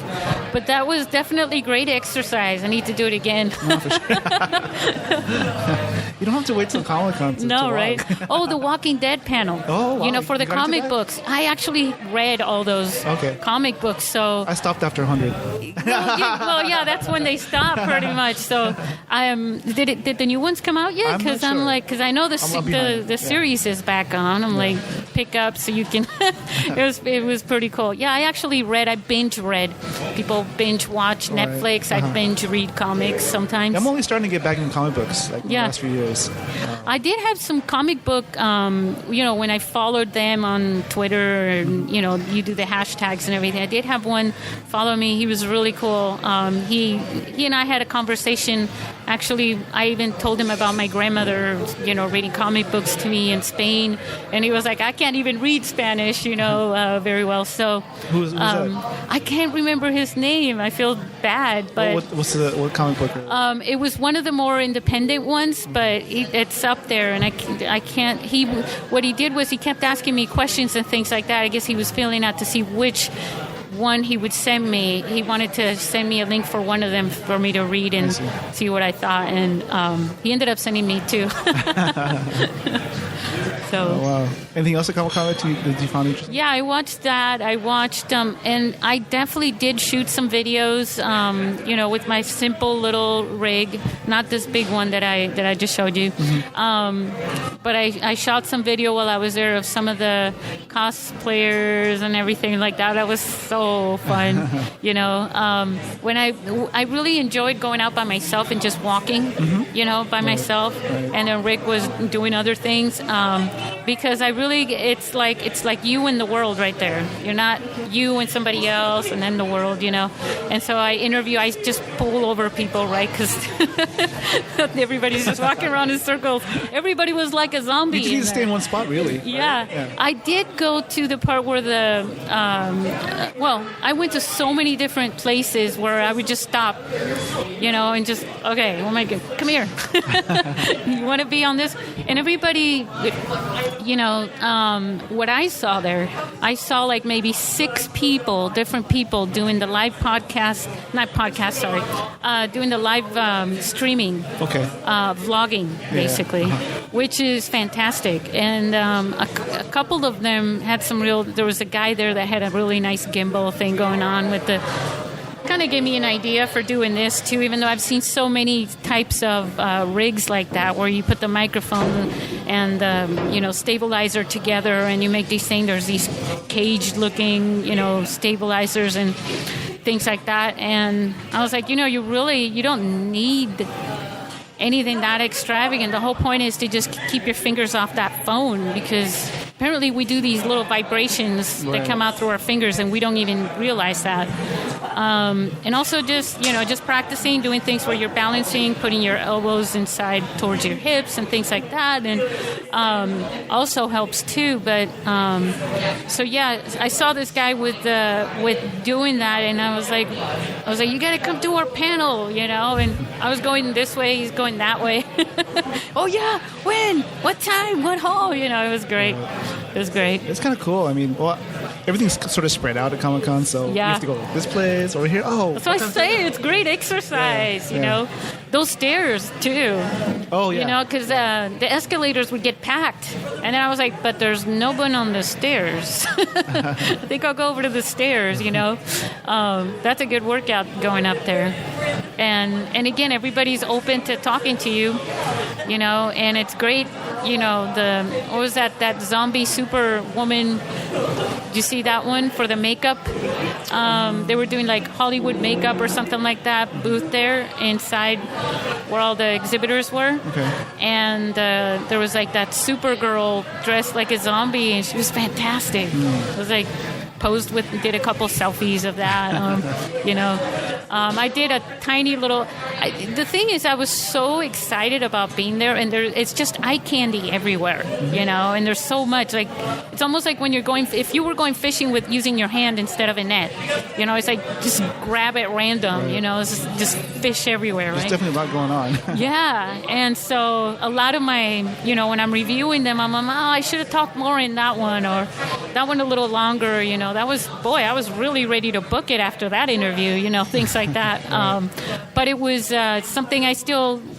But that was definitely great exercise. I need to do it again. No, for sure. You don't have to wait till Comic-Con to No, walk. right? Oh, the Walking Dead panel. Oh, wow. For the You got into comic that? books. I actually read all those comic books, so... I stopped after 100. Well, yeah, that's when they stop, pretty much. So, did the new ones come out yet? Because I'm not sure. because I know the series is back on. I'm like, pick up so you can... it was pretty cool. Yeah, I binge read. People binge watch Netflix. I binge read comics sometimes. I'm only starting to get back into comic books in the last few years. I did have some comic book, when I followed them on Twitter, and, you do the hashtags and everything. I did have one follow me. He was really cool. He and I had a conversation Actually, I even told him about my grandmother, reading comic books to me in Spain, and he was like, I can't even read Spanish, very well. So who's that? I can't remember his name. I feel bad, but what comic book? It was one of the more independent ones, but it's up there, and I can't. What he did was he kept asking me questions and things like that. I guess he was feeling out to see which one he would send me. He wanted to send me a link for one of them for me to read and see what I thought, and he ended up sending me two. So, oh, wow. Anything else that that you found interesting? Yeah, I watched that. I watched, and I definitely did shoot some videos, with my simple little rig, not this big one that I just showed you. Mm-hmm. But I shot some video while I was there of some of the cosplayers and everything like that. That was so fun, When I really enjoyed going out by myself and just walking, by myself, and then Rick was doing other things. Because it's like you and the world right there. You're not you and somebody else and then the world, And so I just pull over people, right? Because everybody's just walking around in circles. Everybody was like a zombie. You just need to stay in one spot, really. Yeah. Right? Yeah. I did go to the part where I went to so many different places where I would just stop, and just, okay, oh my God, come here. You want to be on this? And everybody, what I saw there, I saw like maybe 6 different people doing the live doing the live streaming. Okay. Vlogging, basically, which is fantastic. And a couple of them had there was a guy there that had a really nice gimbal thing going on with kind of gave me an idea for doing this too, even though I've seen so many types of rigs like that where you put the microphone and stabilizer together and you make these things. There's these cage looking stabilizers and things like that, and I was like, you don't need anything that extravagant. The whole point is to just keep your fingers off that phone, because apparently we do these little vibrations that come out through our fingers and we don't even realize that. And also just practicing doing things where you're balancing, putting your elbows inside towards your hips and things like that, and also helps too. But I saw this guy with doing that, and I was like, you got to come to our panel, and I was going this way, he's going that way. Oh yeah, when? What time? What hall? It was great. It was great. It's kind of cool. I mean, everything's sort of spread out at Comic-Con, so you have to go to this place over here. Oh, that's what I say. It's great exercise, you know. Those stairs, too. Oh, yeah. Because the escalators would get packed. And then I was like, but there's no one on the stairs. I think I'll go over to the stairs, That's a good workout going up there. And again, everybody's open to talking to you, and it's great, what was that zombie superwoman? Did you see that one for the makeup? They were doing like Hollywood makeup or something like that booth there inside where all the exhibitors were. Okay. And there was like that Supergirl dressed like a zombie, and she was fantastic. It was like did a couple selfies of that, I did a tiny little, the thing is I was so excited about being there, and it's just eye candy everywhere, and there's so much, like, it's almost like when if you were going fishing with using your hand instead of a net, it's like just grab it random, it's just fish everywhere, right? There's definitely a lot going on. Yeah, and so a lot of my, when I'm reviewing them, I'm I should have talked more in that one, or that one a little longer, I was really ready to book it after that interview, things like that. But it was something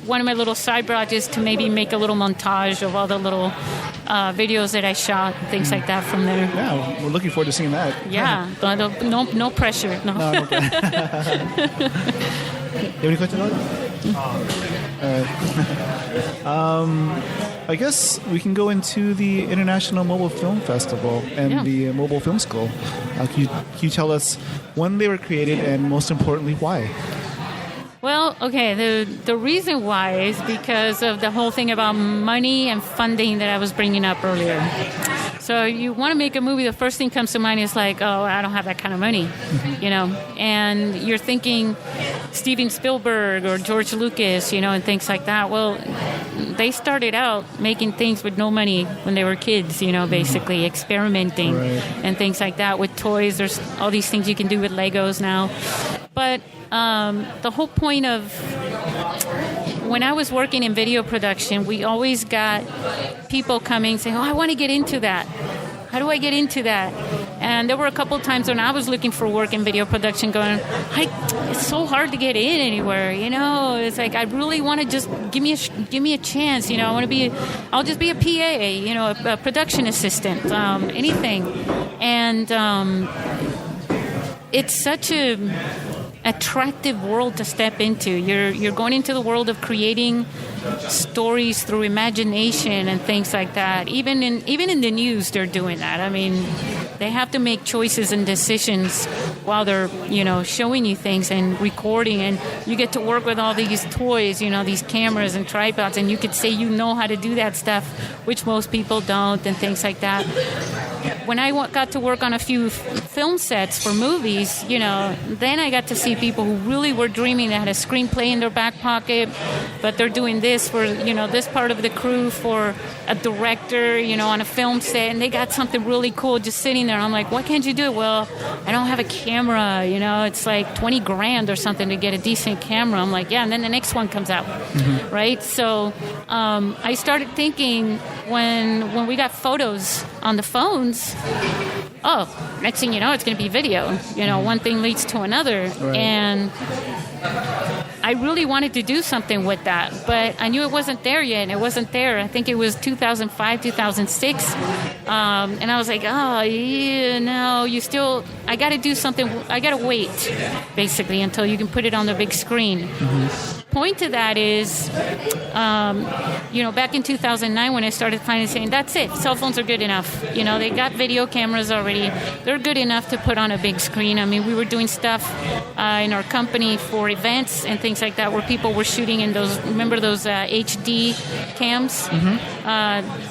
one of my little side projects to maybe make a little montage of all the little videos that I shot, things like that from there. Yeah, we're looking forward to seeing that. Yeah, no pressure. No. No pressure. You have any questions on it? All right. I guess we can go into the International Mobile Film Festival and the Mobile Film School. Can you tell us when they were created and, most importantly, why? Well, okay, the reason why is because of the whole thing about money and funding that I was bringing up earlier. So you want to make a movie, the first thing comes to mind is like, oh, I don't have that kind of money, and you're thinking Steven Spielberg or George Lucas, and things like that. Well, they started out making things with no money when they were kids, basically experimenting and things like that with toys. There's all these things you can do with Legos now. But the whole point of when I was working in video production, we always got people coming saying, oh, I want to get into that. How do I get into that? And there were a couple of times when I was looking for work in video production going, it's so hard to get in anywhere, It's like, I really want to just give me a chance, I want to I'll just be a PA, a production assistant, anything. And it's such a attractive world to step into. You're going into the world of creating stories through imagination and things like that. Even in the news, they're doing that. I mean, they have to make choices and decisions while they're showing you things and recording, and you get to work with all these toys, these cameras and tripods, and you could say how to do that stuff, which most people don't, and things like that. When I got to work on a few film sets for movies, then I got to see people who really were dreaming. They had a screenplay in their back pocket, but they're doing this for, this part of the crew for a director, on a film set, and they got something really cool just sitting there. I'm like, why can't you do it? Well, I don't have a camera, it's like $20,000 or something to get a decent camera. I'm like, yeah, and then the next one comes out, right? So I started thinking when we got photos on the phones, next thing you know, it's going to be video. One thing leads to another. Right. And I really wanted to do something with that, but I knew it wasn't there yet. It wasn't there. I think it was 2005, 2006. And I was like, I got to do something. I got to wait, basically, until you can put it on the big screen. Point to that is, back in 2009 when I started finally saying, that's it, cell phones are good enough. They got video cameras already. They're good enough to put on a big screen. I mean, we were doing stuff in our company for events and things like that where people were shooting in those HD cams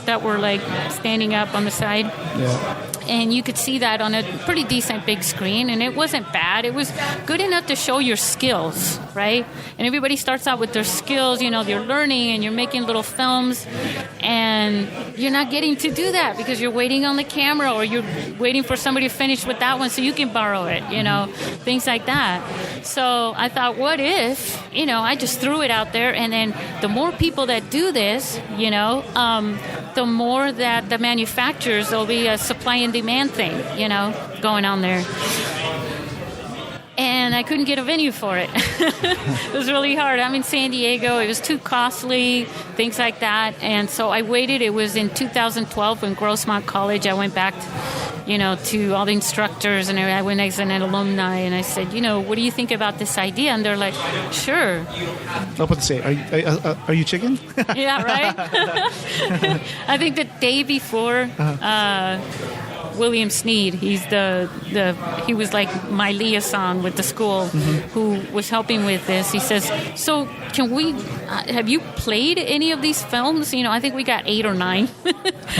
that were like standing up on the side. Yeah. And you could see that on a pretty decent big screen, and it wasn't bad. It was good enough to show your skills, right? And everybody starts out with their skills, you're learning and you're making little films, and you're not getting to do that because you're waiting on the camera or you're waiting for somebody to finish with that one so you can borrow it, things like that. So I thought, what if, I just threw it out there, and then the more people that do this, the more that the manufacturers, there'll be a supply and demand thing, going on there. And I couldn't get a venue for it. It was really hard. I'm in San Diego. It was too costly, things like that. And so I waited. It was in 2012 when Grossmont College. I went back, to all the instructors, and I went as an alumni, and I said, what do you think about this idea? And they're like, sure. I was about to say, are you chicken? Yeah, right? I think the day before... William Sneed, he was like my liaison with the school who was helping with this. He says, so have you played any of these films? I think we got 8 or 9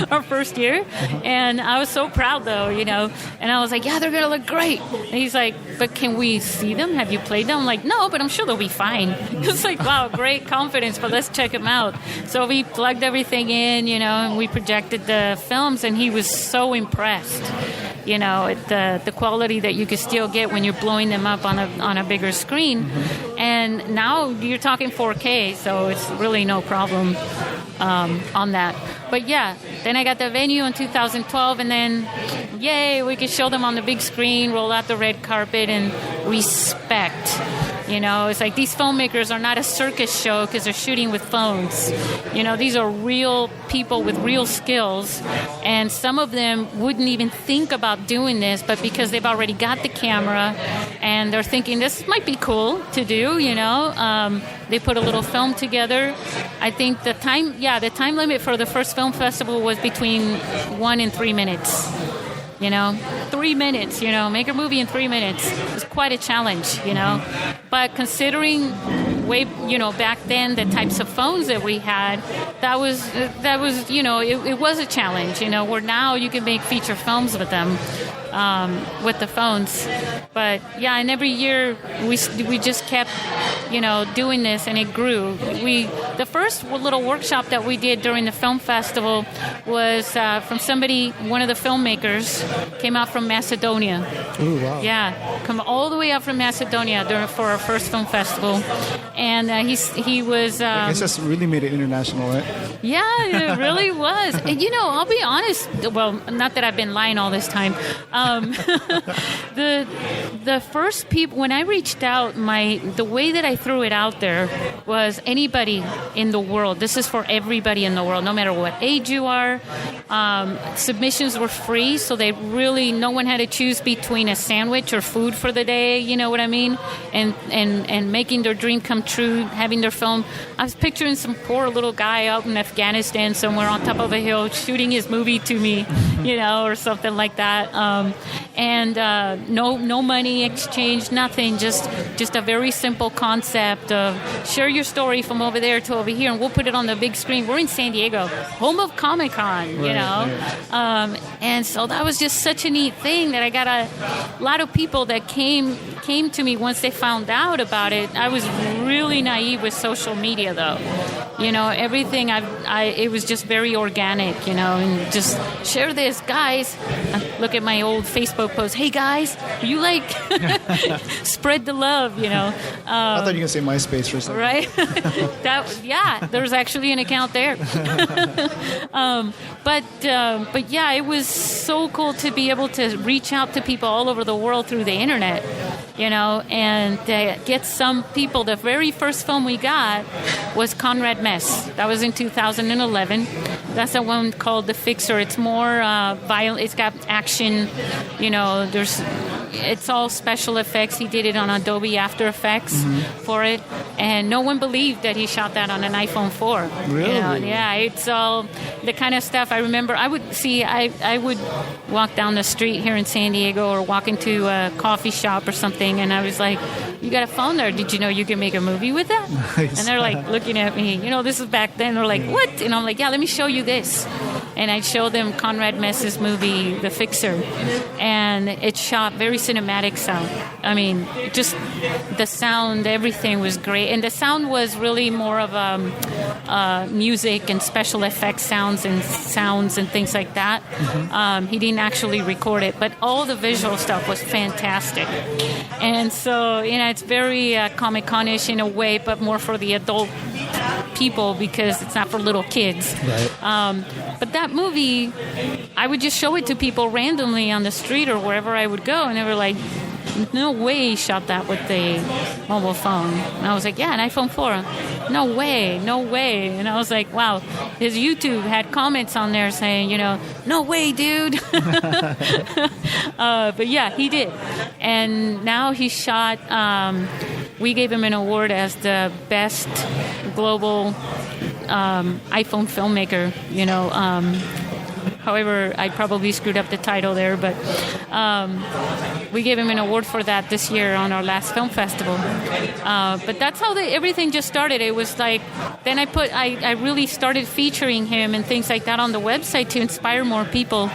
our first year. And I was so proud though, and I was like, yeah, they're going to look great. And he's like, but can we see them? Have you played them? I'm like, no, but I'm sure they'll be fine. It's like, wow, great confidence, but let's check them out. So we plugged everything in, and we projected the films, and he was so impressed. The quality that you could still get when you're blowing them up on a bigger screen. And now you're talking 4K, so it's really no problem on that. But yeah, then I got the venue in 2012, and then, yay, we could show them on the big screen, roll out the red carpet, and respect. It's like these filmmakers are not a circus show because they're shooting with phones. These are real people with real skills, and some of them wouldn't even think about doing this, but because they've already got the camera and they're thinking this might be cool to do, they put a little film together. I think the time limit for the first film festival was between 1 and 3 minutes. 3 minutes, make a movie in 3 minutes. It's quite a challenge, But considering way, back then, the types of phones that we had, that was it was a challenge, where now you can make feature films with them. With the phones, but yeah, and every year we just kept doing this, and it grew. The first little workshop that we did during the film festival was from one of the filmmakers came out from Macedonia. Oh wow! Yeah, come all the way out from Macedonia for our first film festival, and he was. I guess that's really made it international, right? Yeah, it really was. And I'll be honest. Well, not that I've been lying all this time. The first people, when I reached out, the way that I threw it out there was anybody in the world. This is for everybody in the world, no matter what age you are. Submissions were free, so no one had to choose between a sandwich or food for the day. You know what I mean? And making their dream come true, having their film. I was picturing some poor little guy out in Afghanistan somewhere on top of a hill shooting his movie to me, or something like that. And no money exchange, nothing. Just a very simple concept of share your story from over there to over here, and we'll put it on the big screen. We're in San Diego, home of Comic-Con, Right. And so that was just such a neat thing that I got a lot of people that came to me once they found out about it. I was really naive with social media, though. Everything it was just very organic, and just share this, guys. Look at my old Facebook post. Hey guys, you spread the love, I thought you were gonna say MySpace or something. Right? There's actually an account there. But yeah, it was so cool to be able to reach out to people all over the world through the internet, and get some people. The very first film we got was Conrad Mess. That was in 2011. That's the one called The Fixer. It's more violent. It's got action. It's all special effects. He did it on Adobe After Effects for it, and no one believed that he shot that on an iPhone 4. Really? Yeah, it's all the kind of stuff. I remember I would walk down the street here in San Diego or walk into a coffee shop or something, and I was like, "You got a phone there? Did you know you can make a movie with that?" Nice. And they're like looking at me. This is back then. They're like, "What?" And I'm like, "Yeah, let me show you this." And I'd show them Conrad Mess's movie, The Fixer, and it's shot very cinematic sound. I mean, just the sound, everything was great, and the sound was really more of music and special effects sounds and things like that. He didn't actually record it, but all the visual stuff was fantastic. And so, it's very Comic-Con-ish in a way, but more for the adult people because it's not for little kids. Right. But that movie, I would just show it to people randomly on the street or wherever I would go, and they were like, "No way he shot that with the mobile phone." And I was like, "Yeah, an iPhone 4. No way. And I was like, wow, his YouTube had comments on there saying, "No way, dude." But yeah, he did. And now he shot, we gave him an award as the best global iPhone filmmaker, However, I probably screwed up the title there, but we gave him an award for that this year on our last film festival. But that's how everything just started. It was like, then I really started featuring him and things like that on the website to inspire more people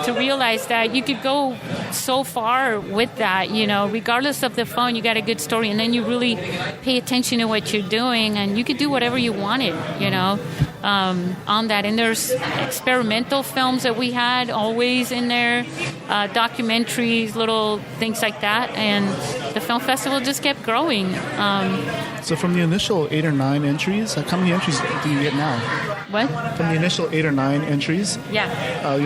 to realize that you could go so far with that, regardless of the phone, you got a good story, and then you really pay attention to what you're doing, and you could do whatever you wanted, on that. And there's experimental films that we had always in there, documentaries, little things like that, and the film festival just kept growing. So from the initial 8 or 9 entries, how many entries do you get now? What? From the initial 8 or 9 entries? Yeah.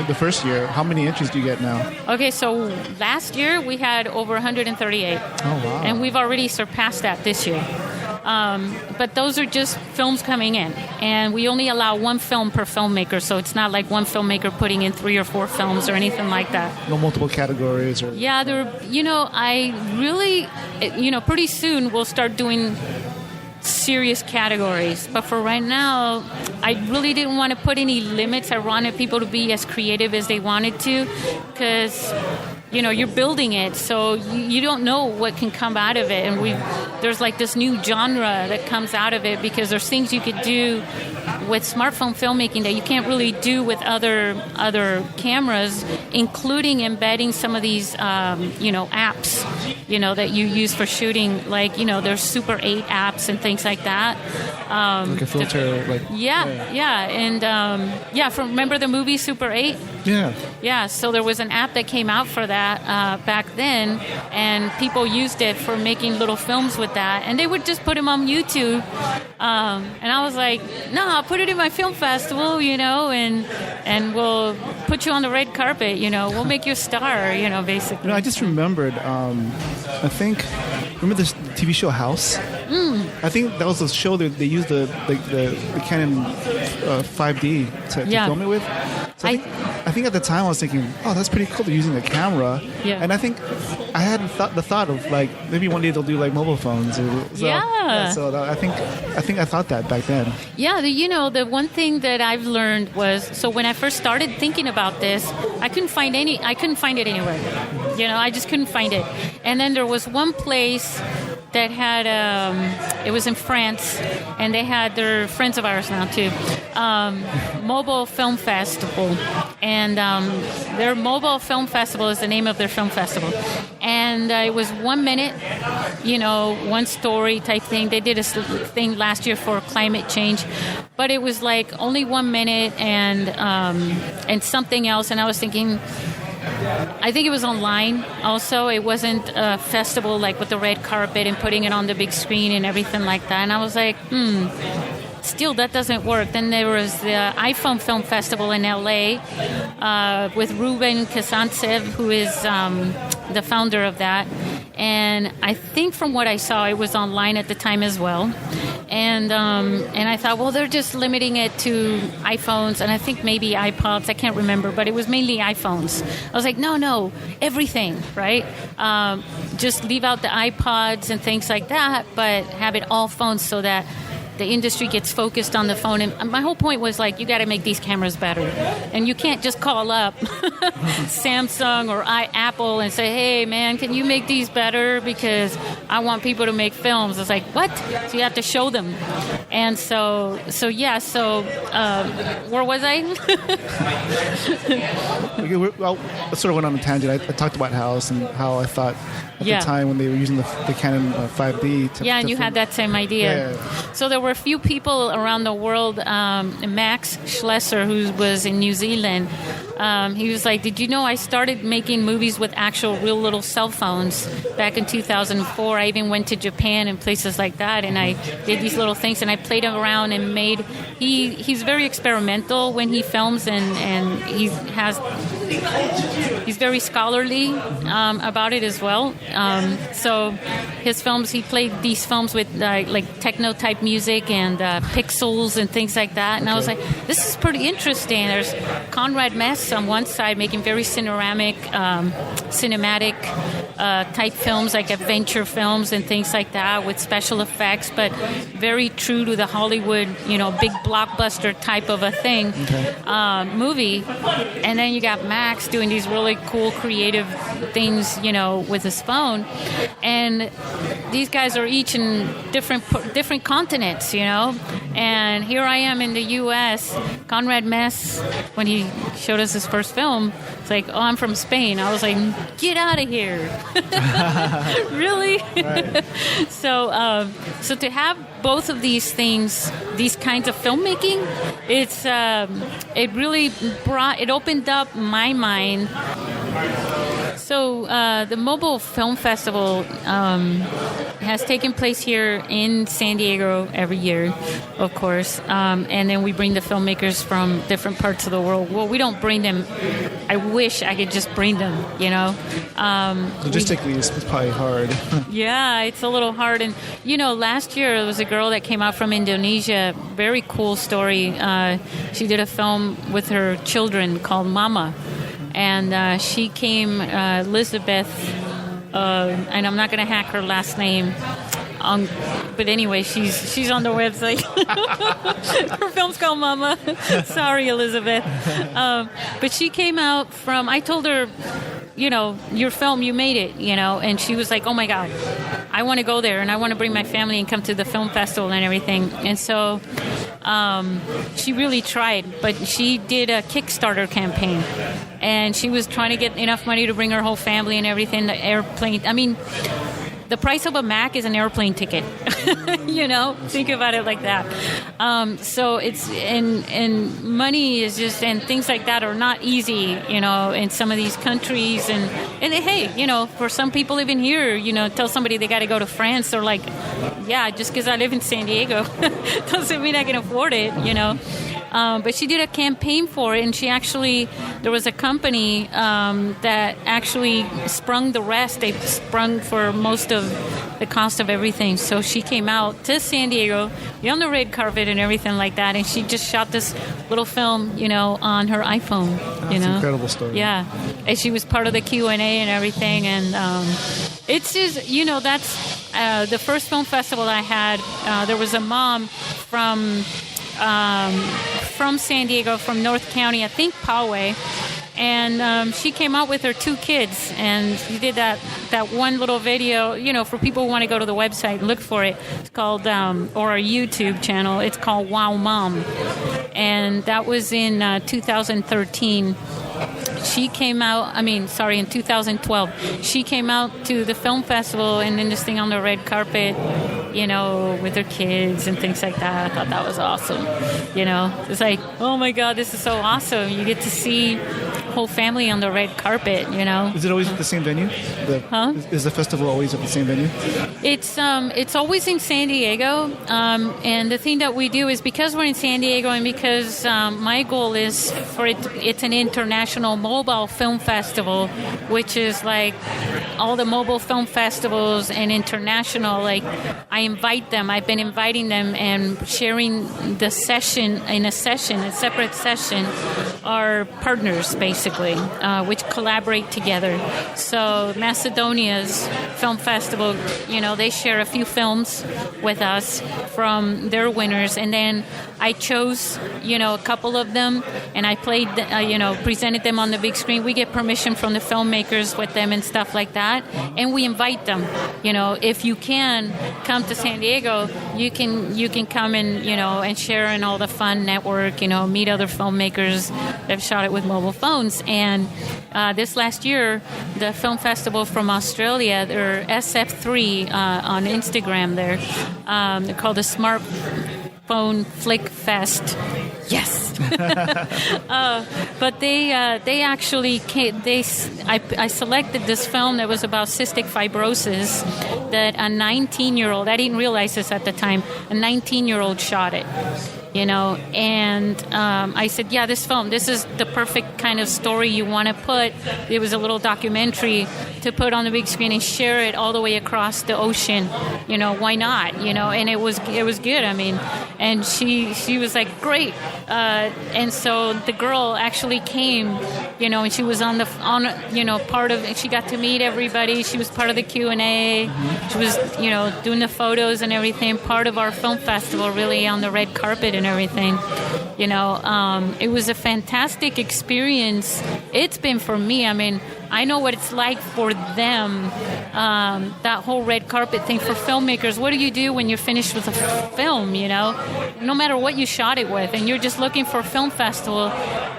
The first year, how many entries do you get now? Okay, so last year we had over 138. Oh, wow. And we've already surpassed that this year. But those are just films coming in, and we only allow one film per filmmaker, so it's not like one filmmaker putting in 3 or 4 films or anything like that. No multiple categories or... Yeah, I really, pretty soon we'll start doing serious categories, but for right now, I really didn't want to put any limits. I wanted people to be as creative as they wanted to, because you're building it, so you don't know what can come out of it. And there's like this new genre that comes out of it because there's things you could do with smartphone filmmaking that you can't really do with other cameras, including embedding some of these apps that you use for shooting, like there's Super 8 apps and things like that. Like a filter, Remember the movie Super 8? Yeah, so there was an app that came out for that back then, and people used it for making little films with that, and they would just put them on YouTube. And I was like, no, I'll put it in my film festival, and we'll put you on the red carpet, we'll make you a star, basically. I just remembered, remember this TV show House? I think that was a show that they used the Canon 5D to film it with. So I think at the time I was thinking, oh, that's pretty cool. They're using the camera. Yeah. And I think I had the thought of like maybe one day they'll do like mobile phones. So I think I thought that back then. Yeah. The one thing that I've learned was, so when I first started thinking about this, I couldn't find it anywhere. I just couldn't find it. And then there was one place that had, it was in France, and they had, they're friends of ours now too, Mobile Film Festival. And their Mobile Film Festival is the name of their film festival. And it was 1 minute, one story type thing. They did a thing last year for climate change, but it was like only 1 minute and something else. And I was thinking, I think it was online also. It wasn't a festival like with the red carpet and putting it on the big screen and everything like that. And I was like, still, that doesn't work. Then there was the iPhone Film Festival in LA with Ruben Kazantsev, who is the founder of that. And I think from what I saw, it was online at the time as well. And I thought, well, they're just limiting it to iPhones and I think maybe iPods. I can't remember, but it was mainly iPhones. I was like, no, everything, right? Just leave out the iPods and things like that, but have it all phones so that the industry gets focused on the phone. And my whole point was like, you got to make these cameras better. And you can't just call up Samsung or Apple and say, hey, man, can you make these better? Because I want people to make films. It's like, what? So you have to show them. And so where was I? Well, I sort of went on a tangent. I talked about House and how I thought at the time when they were using the Canon 5D. And you had that same idea. Yeah. So there were a few people around the world. Max Schlesser, who was in New Zealand, he was like, did you know I started making movies with actual real little cell phones back in 2004? I even went to Japan and places like that, and I did these little things, and I played around and made... He's very experimental when he films, and he's very scholarly about it as well. So his films, he played these films with like techno-type music and pixels and things like that. And I was like, this is pretty interesting. There's Conrad Mess on one side making very cinematic type films, like adventure films and things like that with special effects, but very true to the Hollywood, big blockbuster type of a thing, movie. And then you got Max doing these really cool, creative things, with his phone. And these guys are each in different continents, And here I am in the U.S. Conrad Mess, when he showed us his first film, it's like, oh, I'm from Spain. I was like, get out of here. Really? Right. So to have both of these things, these kinds of filmmaking, it opened up my mind. So the Mobile Film Festival has taken place here in San Diego every year, of course, and then we bring the filmmakers from different parts of the world. Well, we don't bring them. I wish I could just bring them, Logistically, it's probably hard. Yeah, it's a little hard. And, last year there was a girl that came out from Indonesia. Very cool story. She did a film with her children called Mama. And she came, Elizabeth, and I'm not going to hack her last name. But anyway, she's on the website. Her film's called Mama. Sorry, Elizabeth. But she came out from, I told her, your film, you made it, And she was like, oh my God, I want to go there and I want to bring my family and come to the film festival and everything. And so she really tried, but she did a Kickstarter campaign and she was trying to get enough money to bring her whole family and everything. The airplane, the price of a Mac is an airplane ticket. Think about it like that. So it's and money is just, and things like that are not easy, in some of these countries. And hey, for some people even here, tell somebody they got to go to France, they're like, yeah, just because I live in San Diego doesn't mean I can afford it, But she did a campaign for it, and there was a company that actually sprung the rest. They sprung for most of the cost of everything. So she came out to San Diego, on the red carpet and everything like that, and she just shot this little film, on her iPhone. That's an incredible story. Yeah, and she was part of the Q&A and everything, and it's just, that's the first film festival I had. There was a mom from San Diego, from North County, I think Poway, and she came out with her 2 kids, and she did that one little video, for people who want to go to the website and look for it. It's called, or our YouTube channel, it's called Wow Mom, and that was in 2013. She came out, in 2012. She came out to the film festival and then just thing on the red carpet, with her kids and things like that. I thought that was awesome. It's like, oh my God, this is so awesome. You get to see whole family on the red carpet, Is it always at the same venue? Is the festival always at the same venue? It's always in San Diego. And the thing that we do is, because we're in San Diego and because my goal is for it's an international mobile film festival, which is like all the mobile film festivals and international, like I've been inviting them and sharing the session, a separate session, our partners basically, which collaborate together. So Macedonia's film festival, they share a few films with us from their winners, and then I chose, a couple of them, and I played, presented them on the big screen. We get permission from the filmmakers with them and stuff like that, and we invite them. If you can come to San Diego, you can come and and share in all the fun network. Meet other filmmakers that have shot it with mobile phones. And this last year, the film festival from Australia, they're SF3 on Instagram. They're called the Smartphone Flick Fest. Yes. But they actually I selected this film that was about cystic fibrosis that a 19-year-old, I didn't realize this at the time, a 19-year-old shot it. And I said, yeah, this is the perfect kind of story you want to put. It was a little documentary to put on the big screen and share it all the way across the ocean. Why not? And it was good. And she was like, great. And so the girl actually came, and she was part of, she got to meet everybody. She was part of the Q&A. She was, doing the photos and everything, part of our film festival, really, on the red carpet and everything. It was a fantastic experience. It's been for me. I know what it's like for them, that whole red carpet thing for filmmakers. What do you do when you're finished with a film, No matter what you shot it with, and you're just looking for a film festival,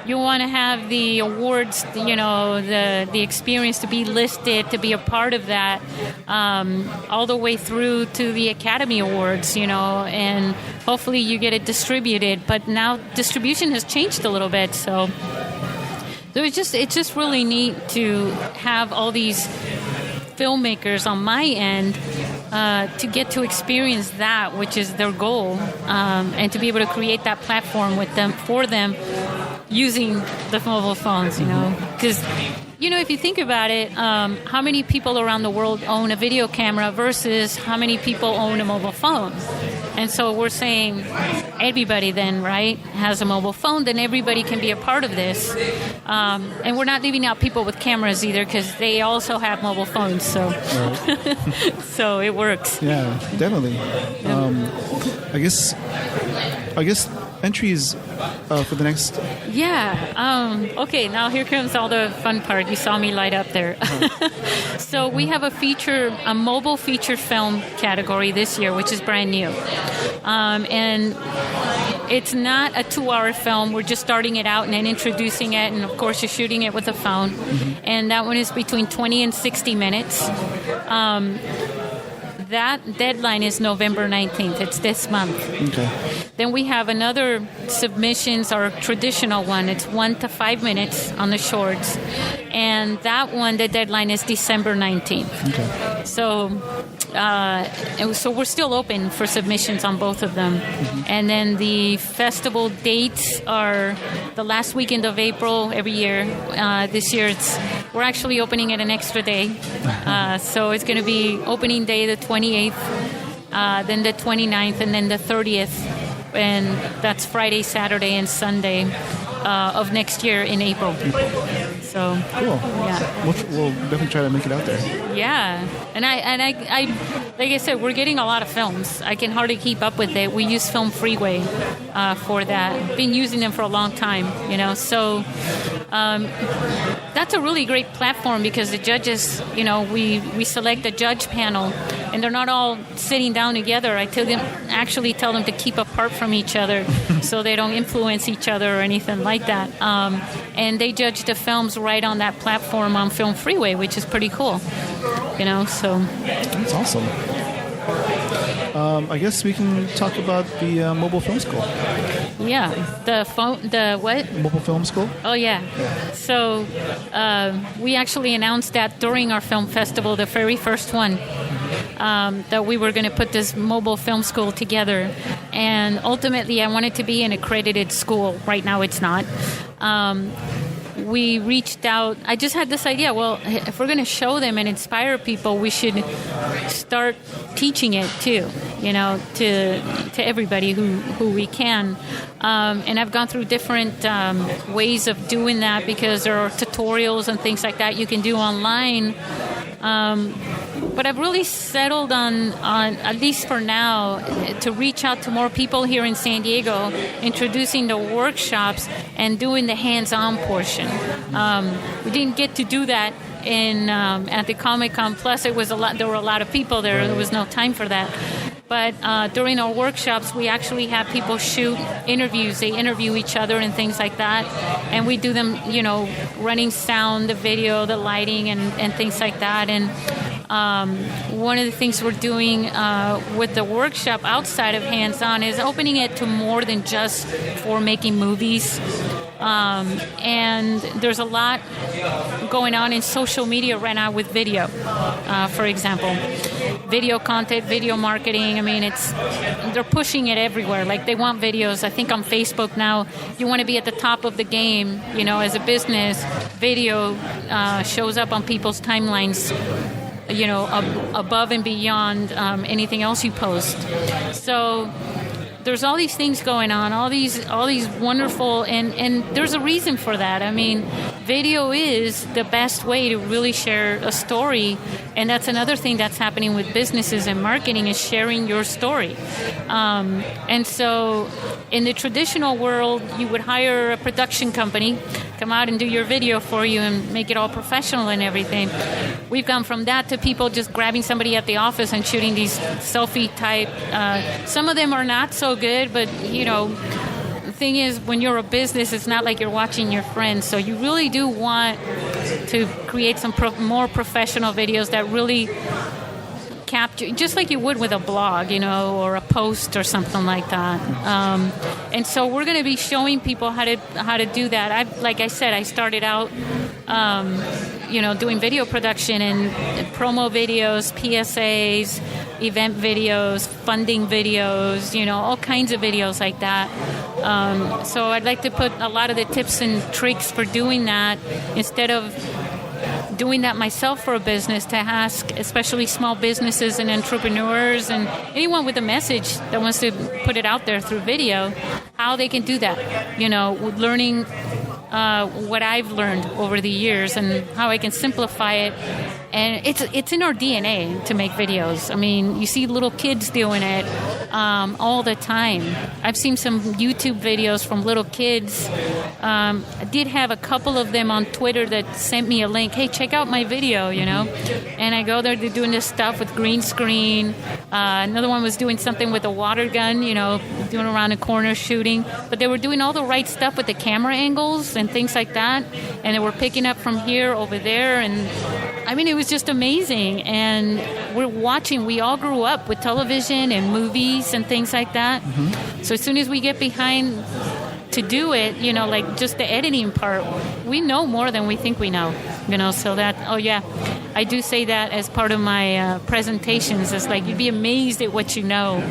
you want to have the awards, the experience to be listed, to be a part of that, all the way through to the Academy Awards, and hopefully you get it distributed. But now distribution has changed a little bit, so it's just really neat to have all these filmmakers on my end to get to experience that, which is their goal, and to be able to create that platform for them using the mobile phones, because if you think about it, how many people around the world own a video camera versus how many people own a mobile phone? And so we're saying everybody then, right, has a mobile phone, then everybody can be a part of this. And we're not leaving out people with cameras either, because they also have mobile phones. So, right. So it works. Yeah, definitely. I guess entries for the next... Yeah. Okay, now here comes all the fun part. You saw me light up there. So we have a mobile feature film category this year, which is brand new. And it's not a 2-hour film. We're just starting it out and then introducing it. And, of course, you're shooting it with a phone. And that one is between 20 and 60 minutes. That deadline is November 19th. It's this month. Okay. Then we have another submissions, our traditional one. It's 1 to 5 minutes on the shorts. And that one, the deadline is December 19th. Okay. So we're still open for submissions on both of them. And then the festival dates are the last weekend of April every year. This year we're actually opening it an extra day. So it's going to be opening day the 28th, then the 29th, and then the 30th. And that's Friday, Saturday, and Sunday of next year in April. So cool. Yeah, we'll definitely try to make it out there. Yeah, and I like I said, we're getting a lot of films. I can hardly keep up with it. We use Film Freeway for that. Been using them for a long time, So that's a really great platform because the judges, we select a judge panel, and they're not all sitting down together. I actually tell them to keep apart from each other so they don't influence each other or anything like that. And they judge the films right on that platform on Film Freeway, which is pretty cool. So that's awesome. I guess we can talk about the mobile film school. Yeah, the what? Mobile film school. Oh yeah. So we actually announced that during our film festival, the very first one, that we were going to put this mobile film school together, and ultimately I wanted to be an accredited school. Right now it's not. We reached out. I just had this idea. Well, if we're going to show them and inspire people, we should start teaching it too, to everybody who we can. And I've gone through different ways of doing that because there are tutorials and things like that you can do online. But I've really settled on, at least for now, to reach out to more people here in San Diego, introducing the workshops and doing the hands-on portion. We didn't get to do that at the Comic-Con. Plus, there were a lot of people there. There was no time for that. But during our workshops, we actually have people shoot interviews. They interview each other and things like that. And we do them, running sound, the video, the lighting, and things like that. And one of the things we're doing with the workshop outside of hands-on is opening it to more than just for making movies. And there's a lot going on in social media right now with video, for example. Video content, video marketing. I mean, they're pushing it everywhere. Like, they want videos. I think on Facebook now, you want to be at the top of the game, as a business. Video shows up on people's timelines, above and beyond anything else you post. So there's all these things going on, all these wonderful, and there's a reason for that. I mean, video is the best way to really share a story, and that's another thing that's happening with businesses and marketing is sharing your story. And so in the traditional world, you would hire a production company, come out and do your video for you and make it all professional and everything. We've gone from that to people just grabbing somebody at the office and shooting these selfie type. Some of them are not so good, but the thing is, when you're a business, it's not like you're watching your friends. So you really do want to create some more professional videos that really capture, just like you would with a blog, or a post or something like that. And so we're going to be showing people how to do that. Like I said, I started out, doing video production and promo videos, PSAs, event videos, funding videos, all kinds of videos like that. So I'd like to put a lot of the tips and tricks for doing that instead of doing that myself for a business, to ask especially small businesses and entrepreneurs and anyone with a message that wants to put it out there through video, how they can do that. Learning what I've learned over the years and how I can simplify it. And it's in our DNA to make videos. I mean, you see little kids doing it all the time. I've seen some YouTube videos from little kids. I did have a couple of them on Twitter that sent me a link. Hey, check out my video, you know. And I go there, they're doing this stuff with green screen. Another one was doing something with a water gun, you know, doing around a corner shooting. But they were doing all the right stuff with the camera angles and things like that. And they were picking up from here over there. And I mean, it was just amazing. And we're watching, we all grew up with television and movies and things like that. So as soon as we get behind to do it, you know, like just the editing part, we know more than we think we know, you know, so that, oh yeah, I do say that as part of my presentations. It's like, you'd be amazed at what you know.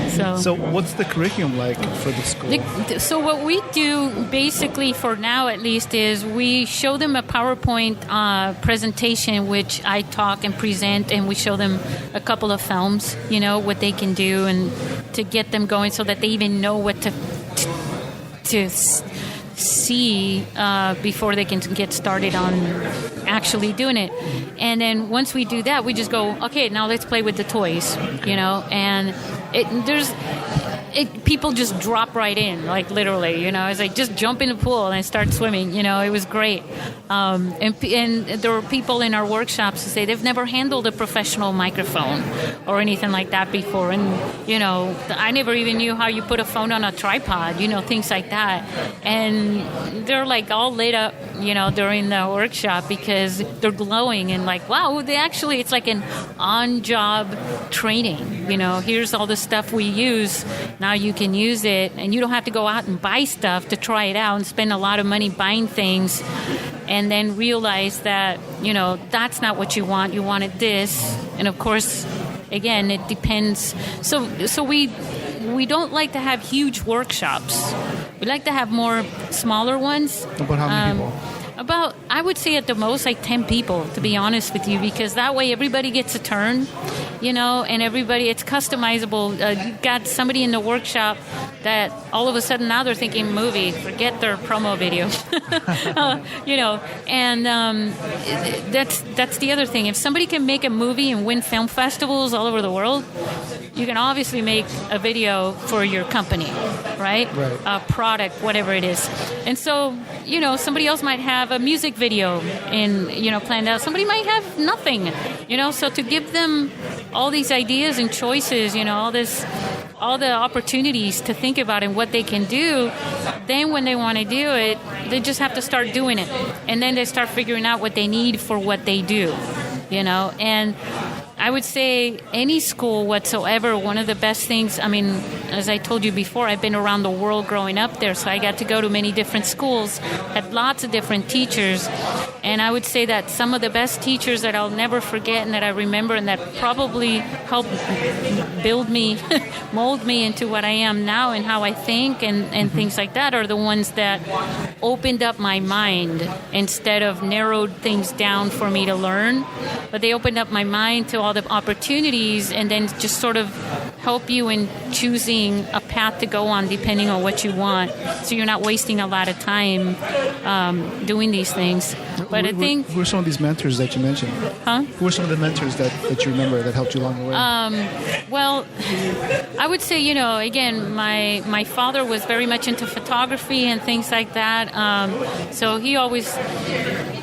So what's the curriculum like for the school? So what we do, basically for now at least, is we show them a PowerPoint presentation, which I talk and present, and we show them a couple of films, you know, what they can do and to get them going so that they even know what to see before they can get started on actually doing it. And then once we do that, we just go, okay, now let's play with the toys, you know, and people just drop right in, like literally, you know. It's like, just jump in the pool and start swimming, you know. It was great. And there were people in our workshops who say they've never handled a professional microphone or anything like that before. And, you know, I never even knew how you put a phone on a tripod, you know, things like that. And they're like all lit up, you know, during the workshop because they're glowing and like, wow, it's like an on-job training, you know. Here's all the stuff we use. Now you can use it, and you don't have to go out and buy stuff to try it out and spend a lot of money buying things and then realize that, you know, that's not what you want. You wanted this. And of course, again, it depends. So we don't like to have huge workshops. We like to have more smaller ones. About how many people? About, I would say at the most, like 10 people, to be honest with you, because that way everybody gets a turn, you know, and everybody, it's customizable. You've got somebody in the workshop that all of a sudden now they're thinking movie, forget their promo video, you know, and that's the other thing. If somebody can make a movie and win film festivals all over the world, you can obviously make a video for your company, right? A product, whatever it is. And so, you know, somebody else might have a music video planned out. Somebody might have nothing, you know. So to give them all these ideas and choices, you know, all the opportunities to think about and what they can do, then when they want to do it, they just have to start doing it. And then they start figuring out what they need for what they do, you know. And I would say any school whatsoever, one of the best things, I mean, as I told you before, I've been around the world growing up there, so I got to go to many different schools, had lots of different teachers, and I would say that some of the best teachers that I'll never forget and that I remember and that probably helped build me, mold me into what I am now and how I think and things like that are the ones that opened up my mind instead of narrowed things down for me to learn, but they opened up my mind to all the opportunities and then just sort of help you in choosing a path to go on depending on what you want, so you're not wasting a lot of time doing these things. But I think... Who are some of these mentors that you mentioned? Who are some of the mentors that you remember that helped you along the way? Well, I would say, you know, again, my father was very much into photography and things like that. So he always...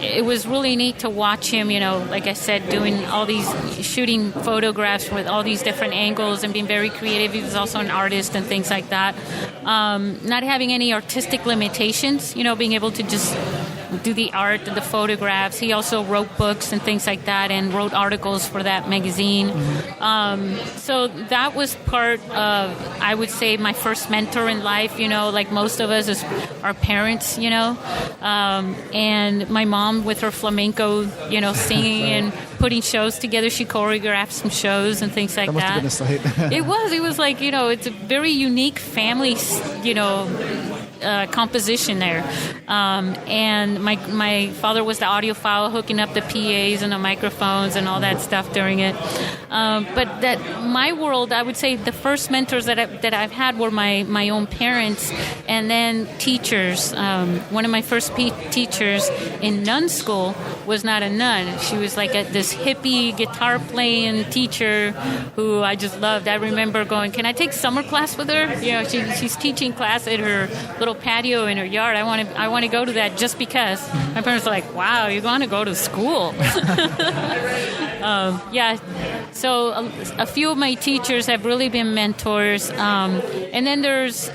It was really neat to watch him, you know, like I said, doing all these, shooting photographs with all these different angles and being very creative. He was also an artist and things like that. Not having any artistic limitations, you know, being able to just do the art and the photographs. He also wrote books and things like that and wrote articles for that magazine. So that was part of, I would say, my first mentor in life, you know, like most of us is our parents, you know. And my mom with her flamenco, you know, singing and putting shows together. She choreographed some shows and things like that. Must have been a sight. It was like, you know, it's a very unique family, you know, composition there. And my father was the audiophile, hooking up the PAs and the microphones and all that stuff during it. But that my world, I would say the first mentors that I've had were my own parents, and then teachers. One of my first teachers in nun school was not a nun. She was like this hippie guitar playing teacher who I just loved. I remember going, "Can I take summer class with her?" You know, she's teaching class at her little patio in her yard. I want to go to that just because. My parents were like, "Wow, you're going to go to school." Yeah. So a few of my teachers have really been mentors. And then there's,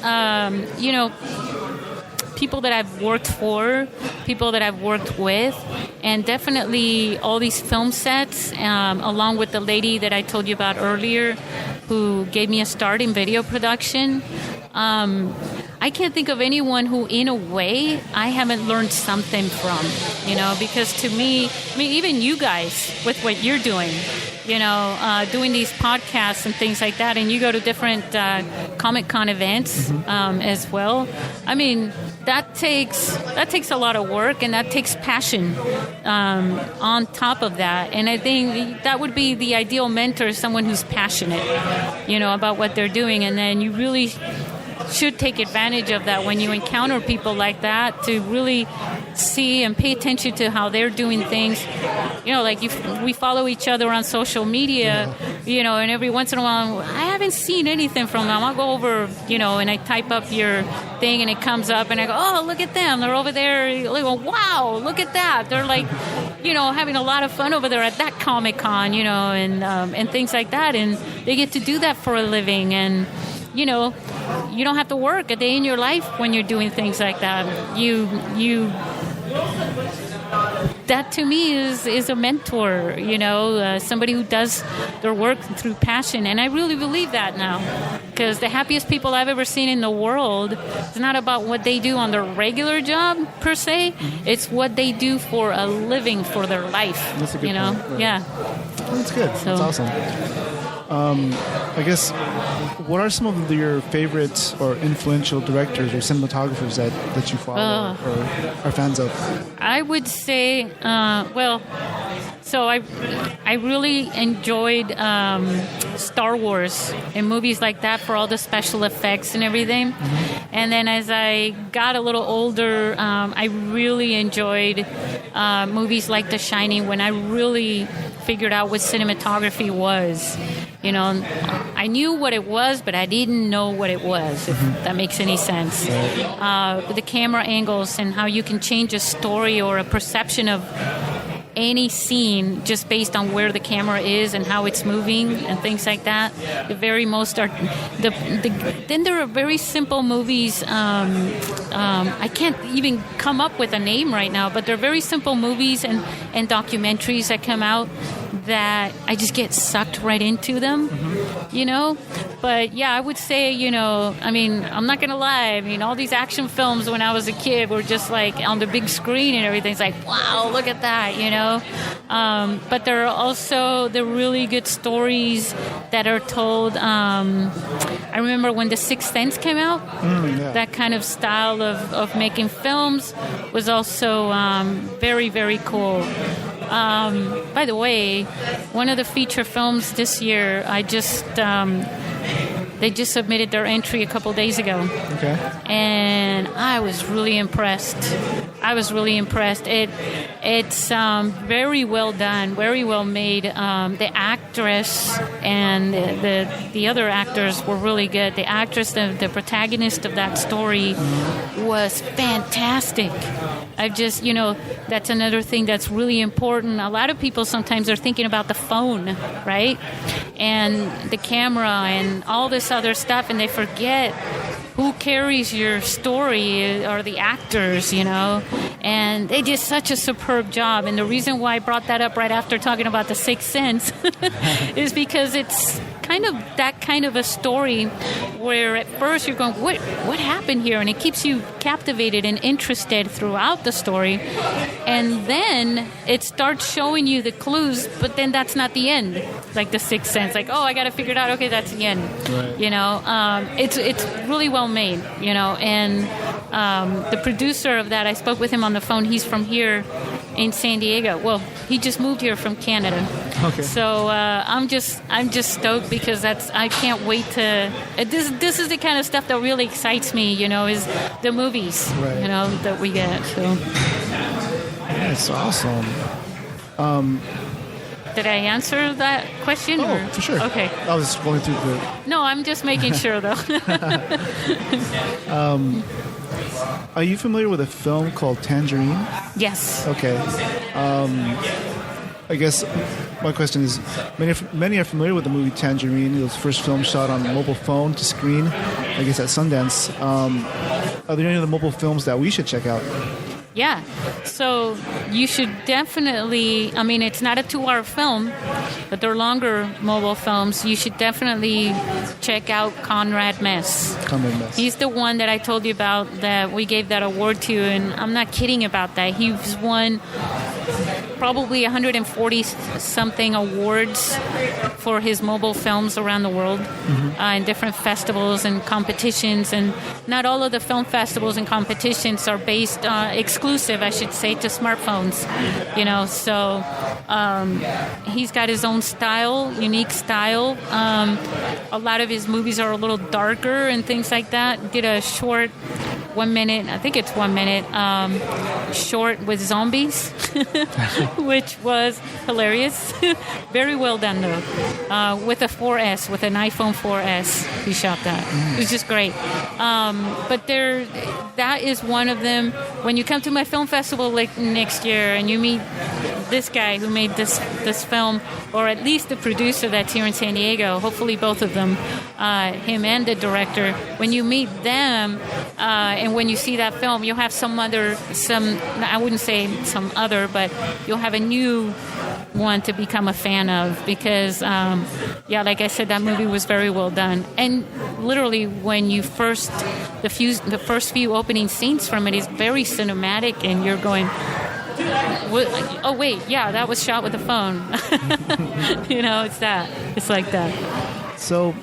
people that I've worked for, people that I've worked with, and definitely all these film sets, along with the lady that I told you about earlier who gave me a start in video production. I can't think of anyone who, in a way, I haven't learned something from, because to me, even you guys with what you're doing, doing these podcasts and things like that, and you go to different Comic-Con events as well. I mean, that takes a lot of work, and that takes passion on top of that. And I think that would be the ideal mentor, someone who's passionate, about what they're doing, and then you really should take advantage of that when you encounter people like that, to really see and pay attention to how they're doing things. Like we follow each other on social media, and every once in a while, I haven't seen anything from them. I'll go over, and I type up your thing and it comes up and I go, "Oh, look at them. They're over there. Wow, look at that. They're like, having a lot of fun over there at that Comic-Con, and things like that. And they get to do that for a living. And, you don't have to work a day in your life when you're doing things like that. That to me is a mentor, somebody who does their work through passion. And I really believe that now, because the happiest people I've ever seen in the world is not about what they do on their regular job per se. It's what they do for a living, for their life. That's a good point. Right. Yeah. That's good. That's awesome. I guess, what are some of your favorite or influential directors or cinematographers that you follow or are fans of? I would say, so I really enjoyed Star Wars and movies like that for all the special effects and everything. Mm-hmm. And then as I got a little older, I really enjoyed movies like The Shining, when I really figured out what cinematography was. I knew what it was, but I didn't know what it was, if that makes any sense. The camera angles and how you can change a story or a perception of any scene just based on where the camera is and how it's moving and things like that. Then there are very simple movies. I can't even come up with a name right now, but they're very simple movies and documentaries that come out that I just get sucked right into them, But yeah, I would say, I'm not going to lie. All these action films when I was a kid were just like on the big screen and everything. It's like, wow, look at that, But there are also the really good stories that are told. I remember when The Sixth Sense came out, that kind of style of making films was also very, very cool. By the way, one of the feature films this year, they just submitted their entry a couple days ago. Okay. And I was really impressed. It's very well done, very well made. The actress and the other actors were really good. The actress, the protagonist of that story, was fantastic. That's another thing that's really important. A lot of people sometimes are thinking about the phone, right? And the camera and all this other stuff, and they forget who carries your story are the actors, and they did such a superb job. And the reason why I brought that up right after talking about The Sixth Sense is because it's that kind of a story where at first you're going, what happened here? And it keeps you captivated and interested throughout the story. And then it starts showing you the clues, but then that's not the end. Like The Sixth Sense, like, oh, I got to figure it out. Okay, that's the end. Right. It's really well made, and the producer of that, I spoke with him on the phone. He's from here in San Diego. Well, he just moved here from Canada. Okay. So I'm just stoked because I can't wait to. This is the kind of stuff that really excites me. Is the movies. Right. That we get. So. That's awesome. Did I answer that question? Oh, for sure. Okay. I was just going through the... No, I'm just making sure, though. Are you familiar with a film called Tangerine? Yes. Okay. I guess my question is, many are familiar with the movie Tangerine. It was the first film shot on a mobile phone to screen, I guess, at Sundance. Are there any other mobile films that we should check out? Yeah. So you should definitely, it's not a 2-hour film, but they're longer mobile films. You should definitely check out Conrad Mess. Conrad Mess. He's the one that I told you about that we gave that award to, and I'm not kidding about that. He's won probably 140-something awards for his mobile films around the world in different festivals and competitions. And not all of the film festivals and competitions are based exclusive, I should say, to smartphones. So he's got his own style, unique style. A lot of his movies are a little darker and things like that. Did a short 1 minute, I think it's 1 minute, short with zombies, which was hilarious. Very well done, though. With a 4S, with an iPhone 4S, he shot that. It was just great. But that is one of them. When you come to my film festival next year and you meet this guy who made this film, or at least the producer that's here in San Diego, hopefully both of them, him and the director, when you meet them and when you see that film, you'll have I wouldn't say some other, but you'll have a new one to become a fan of because, like I said, that movie was very well done. And literally when the first few opening scenes from it is very cinematic and you're going, oh wait, yeah, that was shot with a phone. It's like that. So,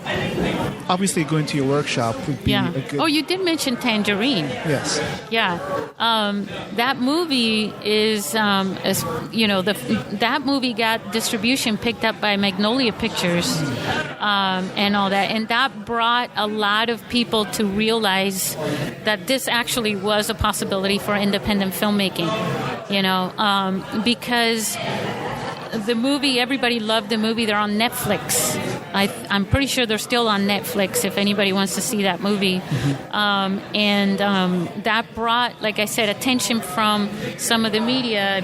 obviously, going to your workshop would be a good... Oh, you did mention Tangerine. Yes. Yeah. That movie is, that movie got distribution picked up by Magnolia Pictures and all that. And that brought a lot of people to realize that this actually was a possibility for independent filmmaking, because the movie, everybody loved the movie. They're on Netflix. I'm pretty sure they're still on Netflix if anybody wants to see that movie. That brought, like I said, attention from some of the media.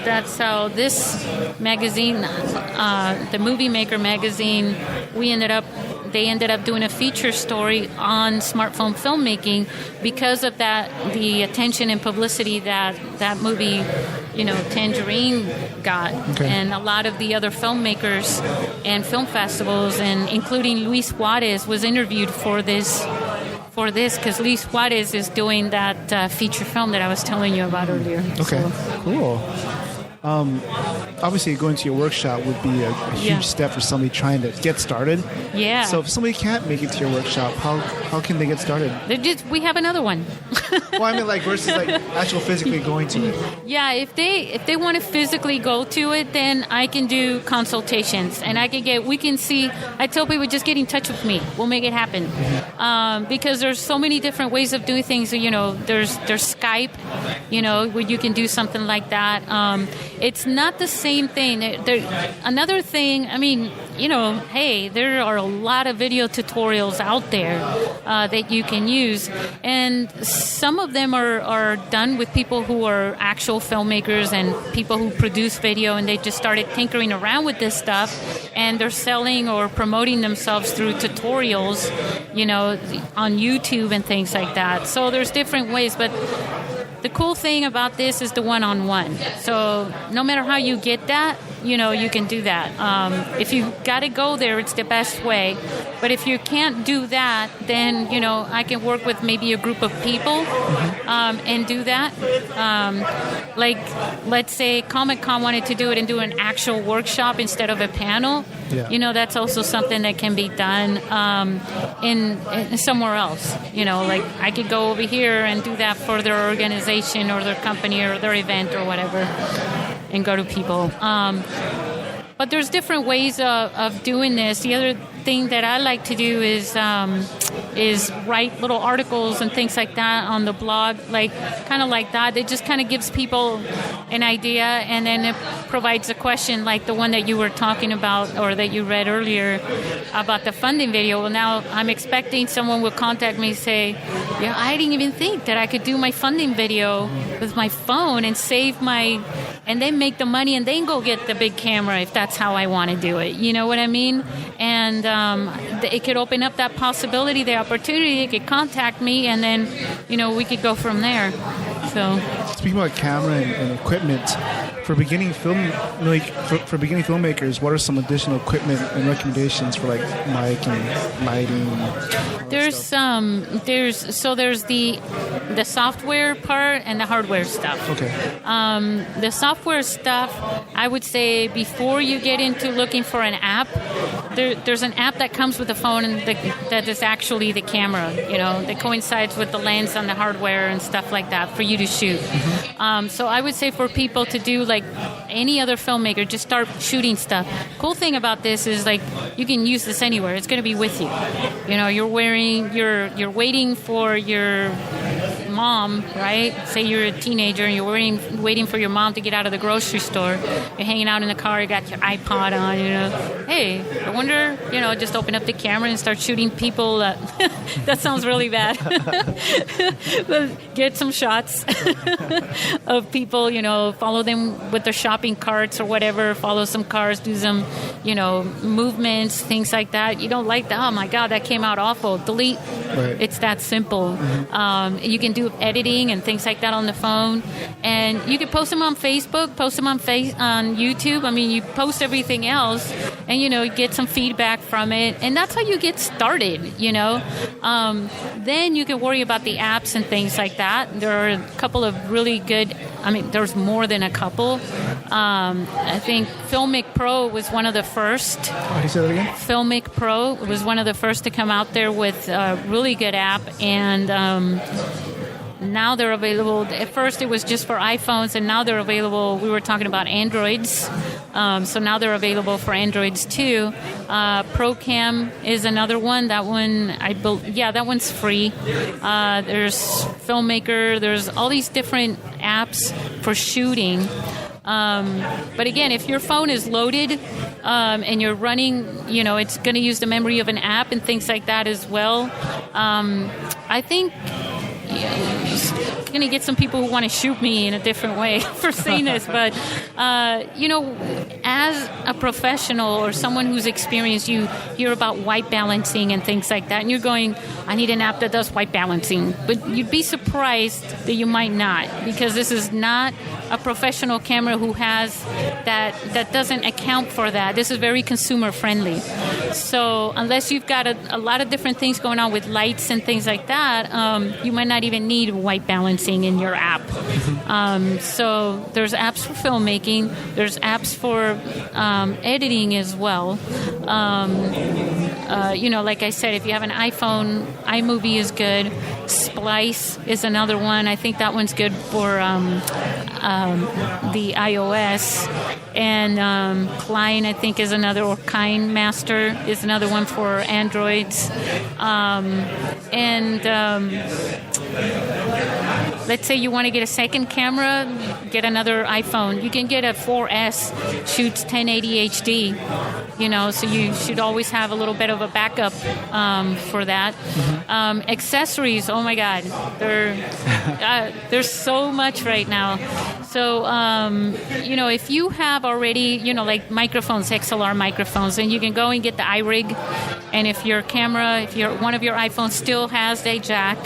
That's how this magazine, the Movie Maker magazine, they ended up doing a feature story on smartphone filmmaking because of the attention and publicity that movie, Tangerine got. Okay. And a lot of the other filmmakers and film festivals, and including Luis Juarez, was interviewed for this because Luis Juarez is doing that feature film that I was telling you about earlier. Okay, cool. Obviously, going to your workshop would be a huge step for somebody trying to get started. Yeah. So if somebody can't make it to your workshop, how can they get started? We have another one. Well, I mean, versus actual physically going to it. Yeah, if they want to physically go to it, then I can do consultations, and we can see. I tell people, just get in touch with me. We'll make it happen. Because there's so many different ways of doing things. There's Skype, where you can do something like that. It's not the same thing. Another thing, hey, there are a lot of video tutorials out there that you can use. And some of them are done with people who are actual filmmakers and people who produce video, and they just started tinkering around with this stuff. And they're selling or promoting themselves through tutorials, on YouTube and things like that. So there's different ways, but the cool thing about this is the one-on-one. So no matter how you get that, you can do that. If you got to go there, it's the best way. But if you can't do that, then, I can work with maybe a group of people and do that. Like, let's say Comic-Con wanted to do it and do an actual workshop instead of a panel. Yeah. That's also something that can be done in somewhere else. Like I could go over here and do that for their organization or their company or their event or whatever and go to people. But there's different ways of doing this. The other thing that I like to do is write little articles and things like that on the blog, kind of like that. It just kind of gives people an idea, and then it provides a question like the one that you were talking about or that you read earlier about the funding video. Well, now I'm expecting someone will contact me and say, yeah, I didn't even think that I could do my funding video with my phone and and then make the money and then go get the big camera if that's how I want to do it. You know what I mean? And it could open up that possibility, the opportunity. They could contact me, and then, we could go from there. So, speaking about camera and equipment, for beginning for beginning filmmakers, what are some additional equipment and recommendations for like mic and lighting? There's the software part and the hardware stuff. Okay. The software stuff, I would say before you get into looking for an app, there's an app that comes with the phone and that is actually the camera, that coincides with the lens on the hardware and stuff like that for you to shoot. Mm-hmm. So I would say for people to do like any other filmmaker, just start shooting stuff. Cool thing about this is like you can use this anywhere. It's going to be with you. You're waiting for your mom, right? Say you're a teenager and you're waiting for your mom to get out of the grocery store. You're hanging out in the car, you got your iPod on, Hey, I wonder, just open up the camera and start shooting people. That sounds really bad. But get some shots of people, follow them with their shopping carts or whatever, follow some cars, do some, movements, things like that. You don't like that? Oh my God, that came out awful. Delete. Right. It's that simple. Mm-hmm. You can do editing and things like that on the phone, and you can post them on Facebook, post them on YouTube. I mean, you post everything else, and you get some feedback from it, and that's how you get started. Then you can worry about the apps and things like that. There are a couple of really good. I mean, there's more than a couple. I think Filmic Pro was one of the first. How do you say that again? Filmic Pro was one of the first to come out there with a really good app, and now they're available. At first it was just for iPhones, and now they're available. We were talking about Androids, so now they're available for Androids too. ProCam is another one. That one, that one's free. There's Filmmaker. There's all these different apps for shooting. But again, if your phone is loaded and you're running, it's going to use the memory of an app and things like that as well. I think going to get some people who want to shoot me in a different way for saying this, but as a professional or someone who's experienced, you hear about white balancing and things like that, and you're going, I need an app that does white balancing, but you'd be surprised that you might not, because this is not a professional camera who has that doesn't account for that. This is very consumer friendly. So unless you've got a lot of different things going on with lights and things like that, you might not even need white balancing in your app. So there's apps for filmmaking. There's apps for editing as well. Like I said, if you have an iPhone, iMovie is good. Splice is another one. I think that one's good for the iOS. And Klein, I think, is another, or KineMaster is another one for Androids. Let's say you want to get a second camera, get another iPhone. You can get a 4S, shoots 1080 HD, so you should always have a little bit of a backup for that. Mm-hmm. Accessories, oh my God, there's so much right now. So, if you have already, like microphones, XLR microphones, then you can go and get the iRig. And if your camera, one of your iPhones still has a jack,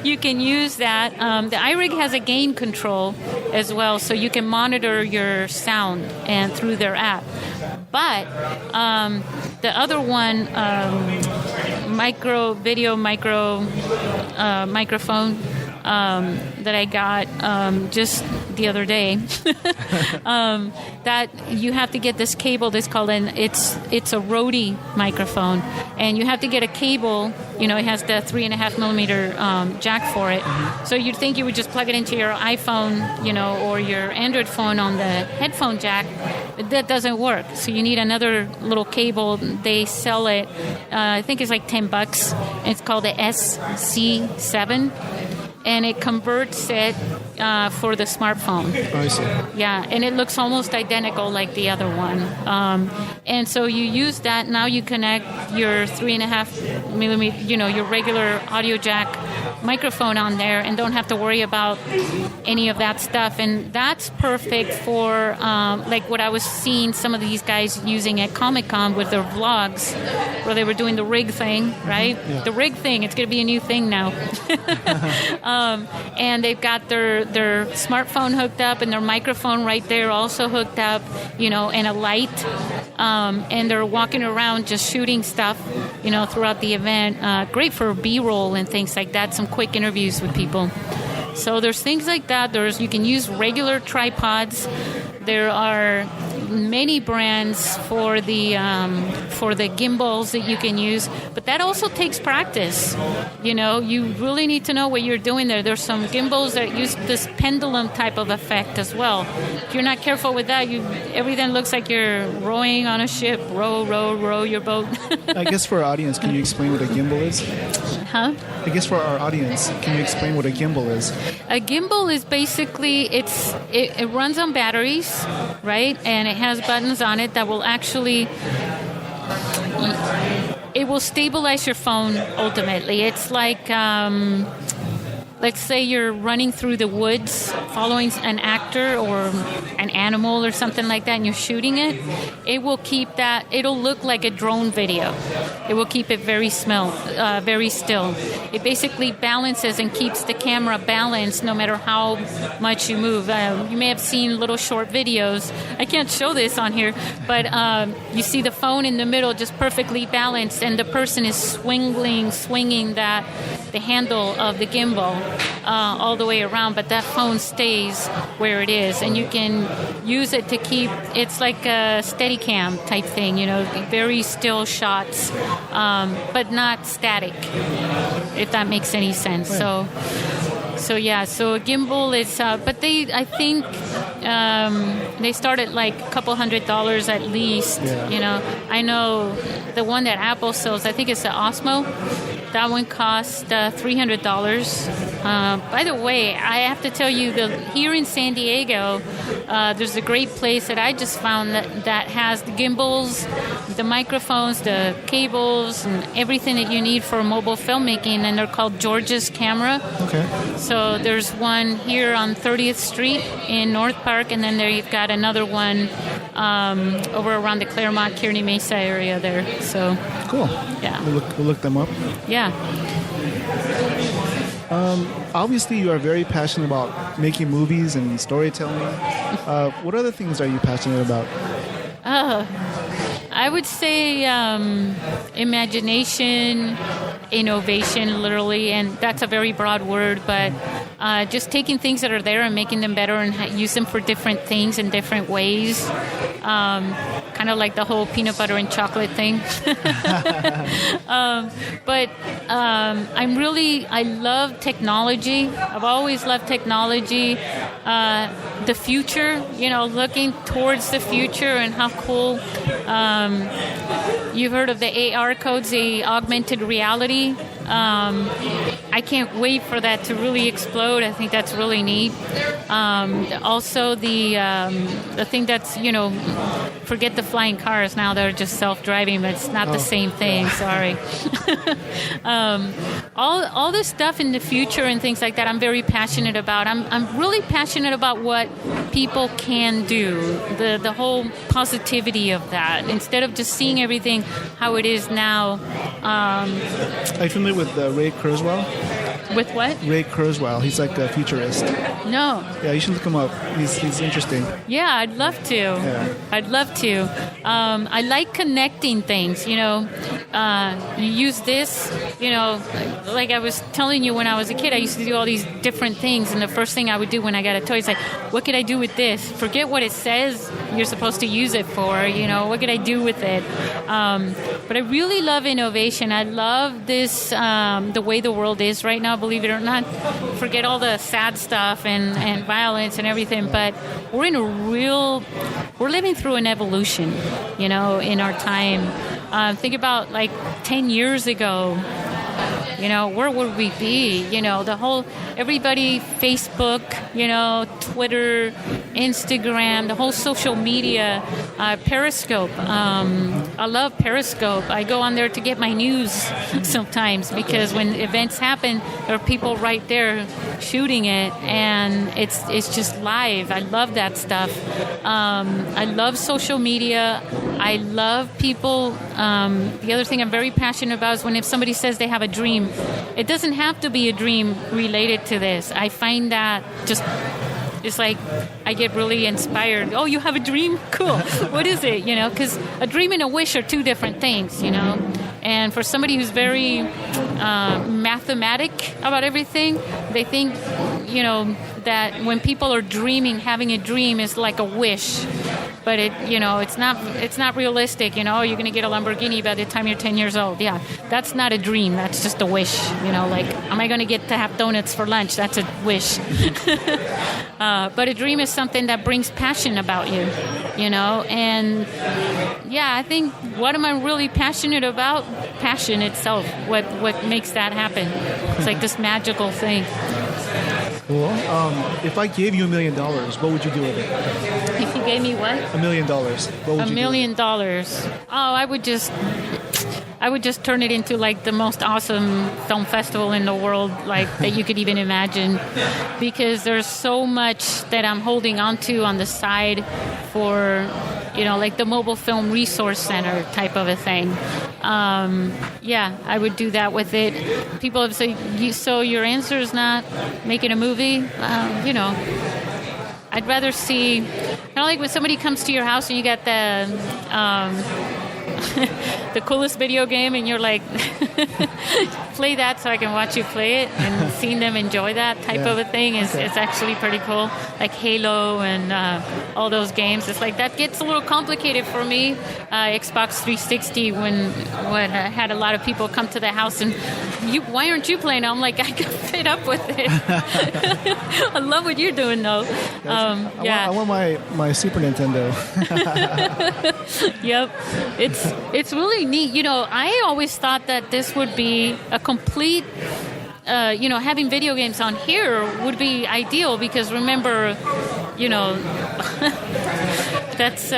you can use that. The iRig has a gain control as well, so you can monitor your sound and through their app. But the other one, microphone that I got just the other day, that you have to get this cable that's called it's a Rode microphone, and you have to get a cable. You know, it has the 3.5 millimeter jack for it. Mm-hmm. So you'd think you would just plug it into your iPhone, you know, or your Android phone on the headphone jack. That doesn't work. So you need another little cable. They sell it. I think it's like $10. It's called the SC7. And it converts it for the smartphone. I see. Yeah, and it looks almost identical like the other one. And so you use that. Now you connect your 3.5 millimeter, you know, your regular audio jack microphone on there, and don't have to worry about any of that stuff. And that's perfect for like what I was seeing some of these guys using at Comic-Con with their vlogs, where they were doing the rig thing, right? Yeah. The rig thing. It's going to be a new thing now. And they've got their smartphone hooked up and their microphone right there also hooked up, you know, and a light. And they're walking around just shooting stuff, you know, throughout the event. Great for B-roll and things like that, some quick interviews with people. So there's things like that. You can use regular tripods. There are many brands for the gimbals that you can use, but that also takes practice. You know, you really need to know what you're doing there. There's some gimbals that use this pendulum type of effect as well. If you're not careful with that, everything looks like you're rowing on a ship. Row, row, row your boat. I guess for our audience, can you explain what a gimbal is? Huh? I guess for our audience, can you explain what a gimbal is? A gimbal is basically, it runs on batteries, right? And it has buttons on it that will actually, it will stabilize your phone ultimately. It's like, let's say you're running through the woods following an actor or an animal or something like that, and you're shooting it. It will keep that, it'll look like a drone video. It will keep it very still. It basically balances and keeps the camera balanced no matter how much you move. You may have seen little short videos. I can't show this on here, but you see the phone in the middle just perfectly balanced, and the person is swinging the handle of the gimbal all the way around, but that phone stays where it is, and you can use it to keep, it's like a Steadicam type thing, you know, very still shots, but not static, if that makes any sense. So a gimbal is, but I think they start at like a couple $100 at least. Yeah. You know, I know the one that Apple sells, I think it's the Osmo. That one cost $300. By the way, I have to tell you, here in San Diego, there's a great place that I just found that has the gimbals, the microphones, the cables, and everything that you need for mobile filmmaking, and they're called George's Camera. Okay. So there's one here on 30th Street in North Park, and then there you've got another one over around the Claremont, Kearny Mesa area there. So cool. Yeah. We'll look them up. Yeah. Obviously, you are very passionate about making movies and storytelling. What other things are you passionate about? I would say imagination, innovation, literally, and that's a very broad word, but just taking things that are there and making them better and use them for different things in different ways. Kind of like the whole peanut butter and chocolate thing. But I love technology. I've always loved technology. The future, you know, looking towards the future and how cool. You've heard of the AR codes, the augmented reality. I can't wait for that to really explode. I think that's really neat. Also, the thing that's, you know, forget the flying cars now, they're just self-driving, but it's not the same thing. Sorry. All this stuff in the future and things like that, I'm very passionate about. I'm really passionate about what people can do, the whole positivity of that, instead of just seeing everything how it is now. Are you familiar with Ray Kurzweil? With what? Ray Kurzweil. He's like a futurist. No. Yeah, you should look him up. He's interesting. Yeah, I'd love to. Yeah. I'd love to. I like connecting things, you use this, like I was telling you when I was a kid, I used to do all these different things, and the first thing I would do when I got a toy is like, what could I do with this? Forget what it says you're supposed to use it for, what could I do with it? But I really love innovation. I love this, the way the world is right now, believe it or not. Forget all the sad stuff and violence and everything, but we're living through an evolution, in our time. Think about like 10 years ago, where would we be? Everybody, Facebook, Twitter, Instagram, the whole social media, Periscope. I love Periscope. I go on there to get my news sometimes because when events happen, there are people right there shooting it, and it's just live. I love that stuff. I love social media. I love people. The other thing I'm very passionate about is if somebody says they have a dream, it doesn't have to be a dream related to this. I find that it's like I get really inspired. Oh, you have a dream? Cool. What is it? Because a dream and a wish are two different things, And for somebody who's very mathematic about everything, they think, that when people are dreaming, having a dream is like a wish. But it's not realistic. You're going to get a Lamborghini by the time you're 10 years old. Yeah, that's not a dream. That's just a wish. Like, am I going to get to have donuts for lunch? That's a wish. But a dream is something that brings passion about you. And yeah, I think what am I really passionate about? Passion itself. What makes that happen? It's like this magical thing. Cool. If I gave you $1 million, what would you do with it? If you gave me what? $1 million. What would you $1 million. Oh, I would just turn it into like the most awesome film festival in the world, like that you could even imagine, because there's so much that I'm holding on to on the side for, like the Mobile Film Resource Center type of a thing. Yeah, I would do that with it. People have said, so your answer is not making a movie? I'd rather see, kind of like when somebody comes to your house and you got the coolest video game, and you're like, play that so I can watch you play it, and seeing them enjoy that type of a thing is actually pretty cool. Like Halo and all those games. It's like that gets a little complicated for me. Xbox 360, when I had a lot of people come to the house and why aren't you playing? I'm like, I got fed up with it. I love what you're doing though. I want my Super Nintendo. Yep. It's really neat. I always thought that this would be a complete, having video games on here would be ideal because remember, that's,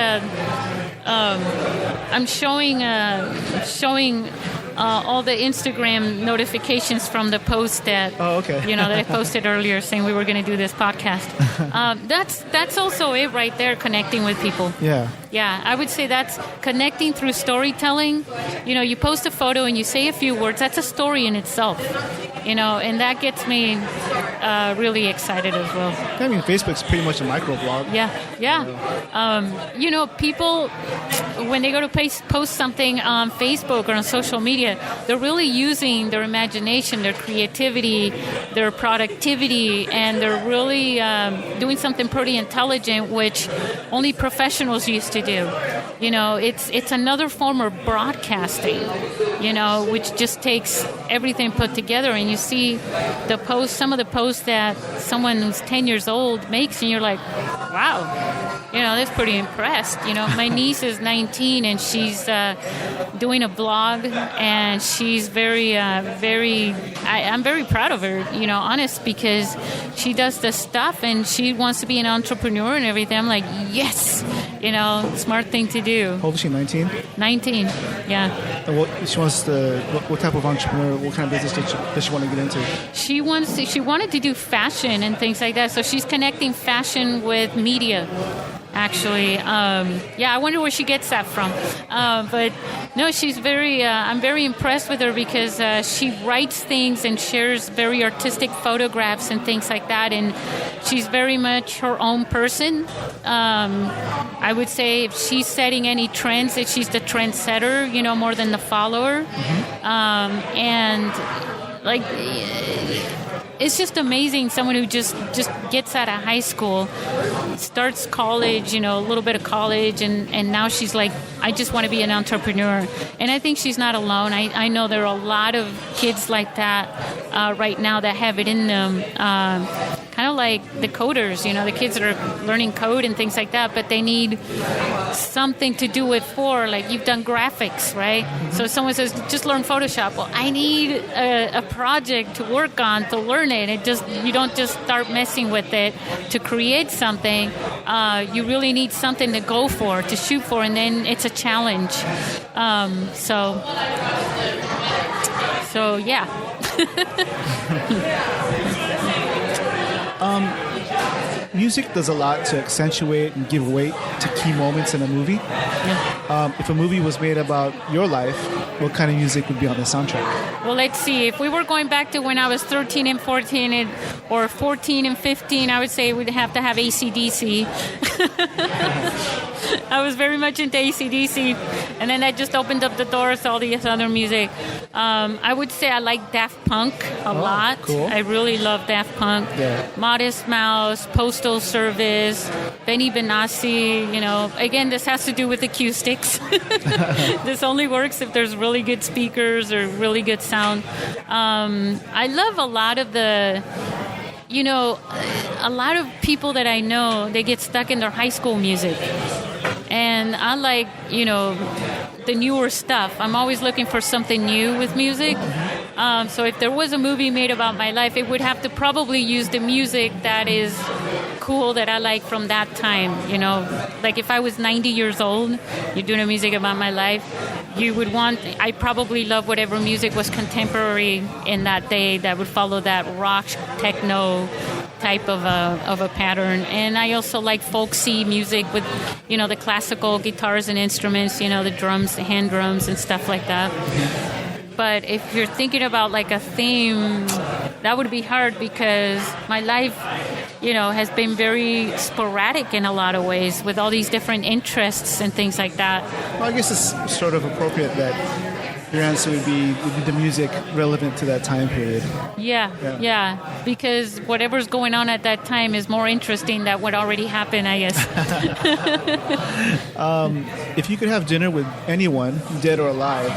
I'm showing all the Instagram notifications from the post that that I posted earlier saying we were going to do this podcast. That's also it right there, connecting with people. Yeah, I would say that's connecting through storytelling. You post a photo and you say a few words. That's a story in itself. And that gets me really excited as well. I mean, Facebook's pretty much a microblog. Yeah. People, when they go to post something on Facebook or on social media, they're really using their imagination, their creativity, their productivity, and they're really doing something pretty intelligent, which only professionals used to do. It's another form of broadcasting, which just takes everything put together, and you see some of the posts that someone who's 10 years old makes, and you're like, wow, that's pretty impressed. My niece is 19, and she's doing a blog, and she's very, I'm very proud of her, honest, because she does this stuff, and she wants to be an entrepreneur and everything. I'm like, yes, smart thing to do. How old is she, 19? 19, yeah. And what type of entrepreneur, what kind of business does she want to get into? She wanted to do fashion and things like that, so she's connecting fashion with media. actually. I wonder where she gets that from. But no, she's very. I'm very impressed with her because she writes things and shares very artistic photographs and things like that. And she's very much her own person. I would say if she's setting any trends, that she's the trendsetter, more than the follower. And like, it's just amazing. Someone who just gets out of high school, starts college, a little bit of college, and now she's like, I just want to be an entrepreneur. And I think she's not alone. I know there are a lot of kids like that right now that have it in them. Kind of like the coders, the kids that are learning code and things like that, but they need something to do it for. Like, you've done graphics, right? So if someone says, just learn Photoshop. Well, I need a project to work on to learn it. You don't just start messing with it to create something. You really need something to go for, to shoot for, and then it's a challenge. So yeah. Music does a lot to accentuate and give weight to key moments in a movie. Yeah. If a movie was made about your life, what kind of music would be on the soundtrack? Well, let's see. If we were going back to when I was 13 and 14 or 14 and 15, I would say we'd have to have AC/DC. I was very much into AC/DC, and then that just opened up the doors to all this other music. I would say I like Daft Punk a lot. Cool. I really love Daft Punk. Yeah. Modest Mouse, Postal Service, Benny Benassi. Again, this has to do with acoustics. This only works if there's really good speakers or really good sound. I love a lot of the... a lot of people that I know, they get stuck in their high school music. And I like, the newer stuff. I'm always looking for something new with music. So if there was a movie made about my life, it would have to probably use the music that is cool that I like from that time. Like if I was 90 years old, you're doing a music about my life, I probably love whatever music was contemporary in that day that would follow that rock, techno type of a pattern. And I also like folksy music with, the classical guitars and instruments, the drums, the hand drums and stuff like that. But if you're thinking about like a theme, that would be hard because my life, has been very sporadic in a lot of ways with all these different interests and things like that. Well, I guess it's sort of appropriate that your answer would be the music relevant to that time period. Yeah. Because whatever's going on at that time is more interesting than what already happened, I guess. If you could have dinner with anyone, dead or alive,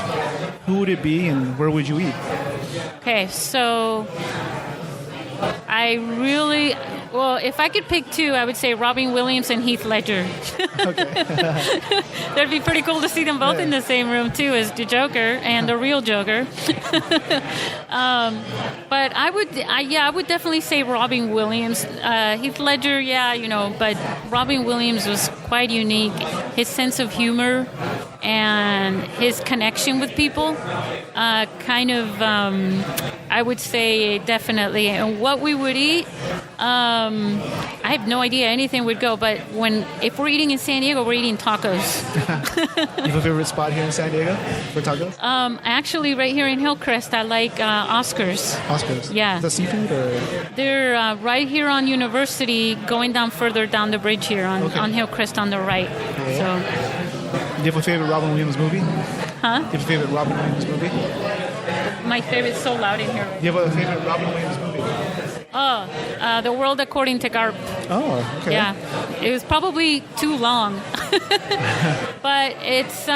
who would it be and where would you eat? Okay, so if I could pick two, I would say Robin Williams and Heath Ledger. Okay. That'd be pretty cool to see them both in the same room, too, as the Joker and the real Joker. But I would definitely say Robin Williams. Heath Ledger, but Robin Williams was quite unique. His sense of humor and his connection with people, I would say definitely. And what we would eat, I have no idea. Anything would go. But if we're eating in San Diego, we're eating tacos. You have a favorite spot here in San Diego for tacos? Actually, right here in Hillcrest, I like Oscars. Oscars? Yeah. Is that seafood or? They're right here on University, going down further down the bridge here on Hillcrest on the right. Okay. So. Do you have a favorite Robin Williams movie? Huh? Do you have a favorite Robin Williams movie? My favorite's so loud in here. Do you have a favorite Robin Williams movie? The World According to Garp. Oh, okay. Yeah, it was probably too long, but it's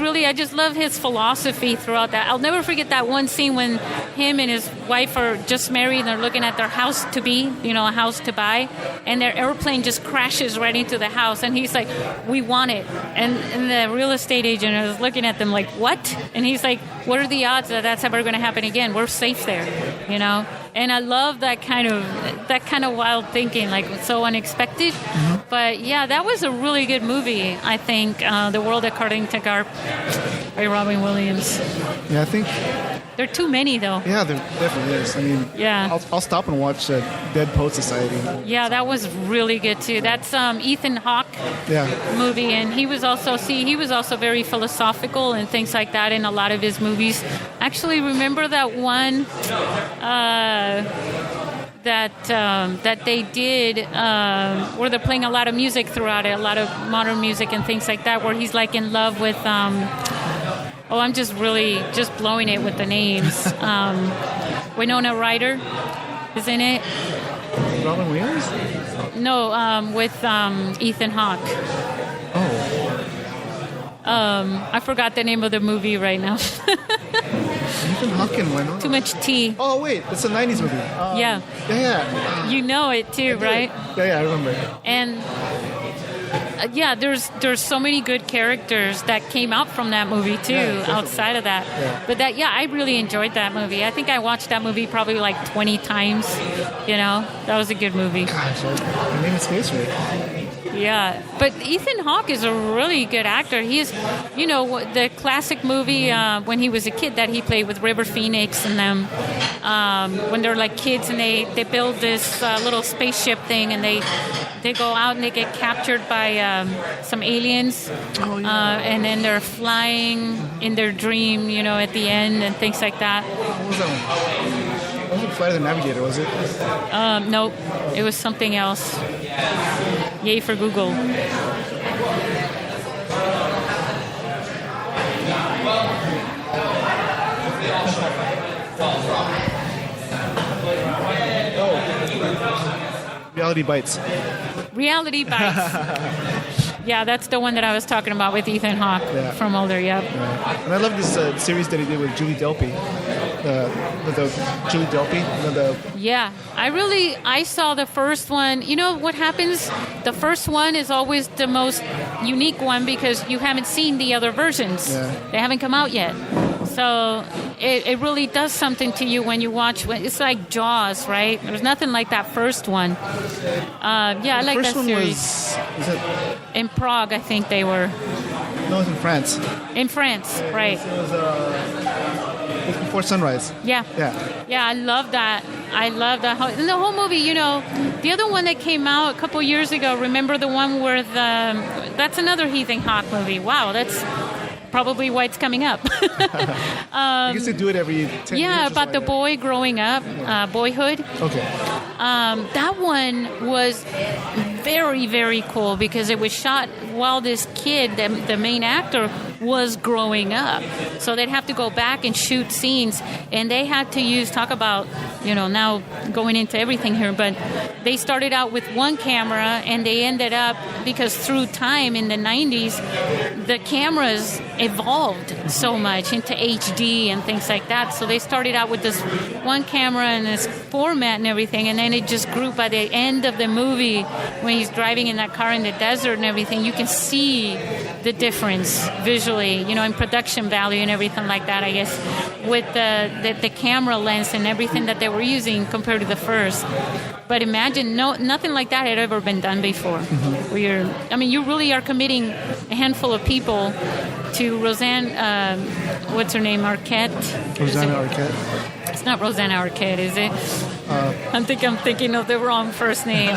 really, I just love his philosophy throughout that. I'll never forget that one scene when him and his wife are just married and they're looking at their house to be, a house to buy, and their airplane just crashes right into the house, and he's like, "We want it," and the real estate agent is looking at them like, "What?" And he's like, "What are the odds that that's ever going to happen again? We're safe there," And I love that kind of wild thinking, like so unexpected. Mm-hmm. But yeah, that was a really good movie, I think. The World According to Garp by Robin Williams. Yeah, I think There are too many, though. Yeah, there definitely is. I mean, Yeah. I'll stop and watch Dead Poet Society. Yeah, that was really good too. That's Ethan Hawke Yeah. movie, and he was also very philosophical and things like that in a lot of his movies. Actually, remember that one that they did where they're playing a lot of music throughout it, a lot of modern music and things like that, where he's like in love with. I'm just blowing it with the names. Winona Ryder is in it. Robin Williams? No, with Ethan Hawke. Oh. I forgot the name of the movie right now. Ethan Hawke and Winona. Too much tea. Oh, wait. It's a 90s movie. Yeah. Yeah. You know it too, right? Yeah, I remember. And there's so many good characters that came out from that movie too, outside of that. Yeah. But I really enjoyed that movie. I think I watched that movie probably like 20 times. You know, that was a good movie. Gosh, my name escapes me. Yeah, but Ethan Hawke is a really good actor. He is, the classic movie when he was a kid that he played with River Phoenix and them, when they're like kids and they build this little spaceship thing and they go out and they get captured by some aliens, and then they're flying in their dream, at the end and things like that. What was that one? It wasn't Flight of the Navigator, was it? Nope, it was something else. Yay for Google. Reality Bites. Reality Bites. Yeah, that's the one that I was talking about with Ethan Hawke from Older. Yep. Yeah. And I love this series that he did with Julie Delpy. With Julie Delpy. Yeah, I saw the first one. You know what happens? The first one is always the most unique one because you haven't seen the other versions. Yeah. They haven't come out yet. So it really does something to you when you watch. It's like Jaws, right? There's nothing like that first one. I like that series. Was it? In Prague, I think they were. No, it was in France. In France, right. It was Before Sunrise. Yeah. Yeah, I love that. The whole movie, the other one that came out a couple years ago, remember the one where that's another Ethan Hawke movie. Wow, that's probably why it's coming up. I guess they do it every 10 years. Yeah, about the boy growing up, Boyhood. Okay. That one was very, very cool because it was shot while this kid, the main actor, was growing up. So they'd have to go back and shoot scenes, and they had to talk about, now going into everything here, but they started out with one camera, and they ended up, because through time in the 90s, the cameras evolved so much into HD and things like that. So they started out with this one camera and this format and everything, and then it just grew. By the end of the movie, when he's driving in that car in the desert and everything, you can see the difference visually, in production value and everything like that, I guess, with the camera lens and everything that they were using compared to the first. But imagine, nothing like that had ever been done before. Mm-hmm. You really are committing a handful of people to Roseanne, what's her name, Arquette? Rosanna Arquette. It's not Rosanna Arquette, is it? I'm thinking of the wrong first name.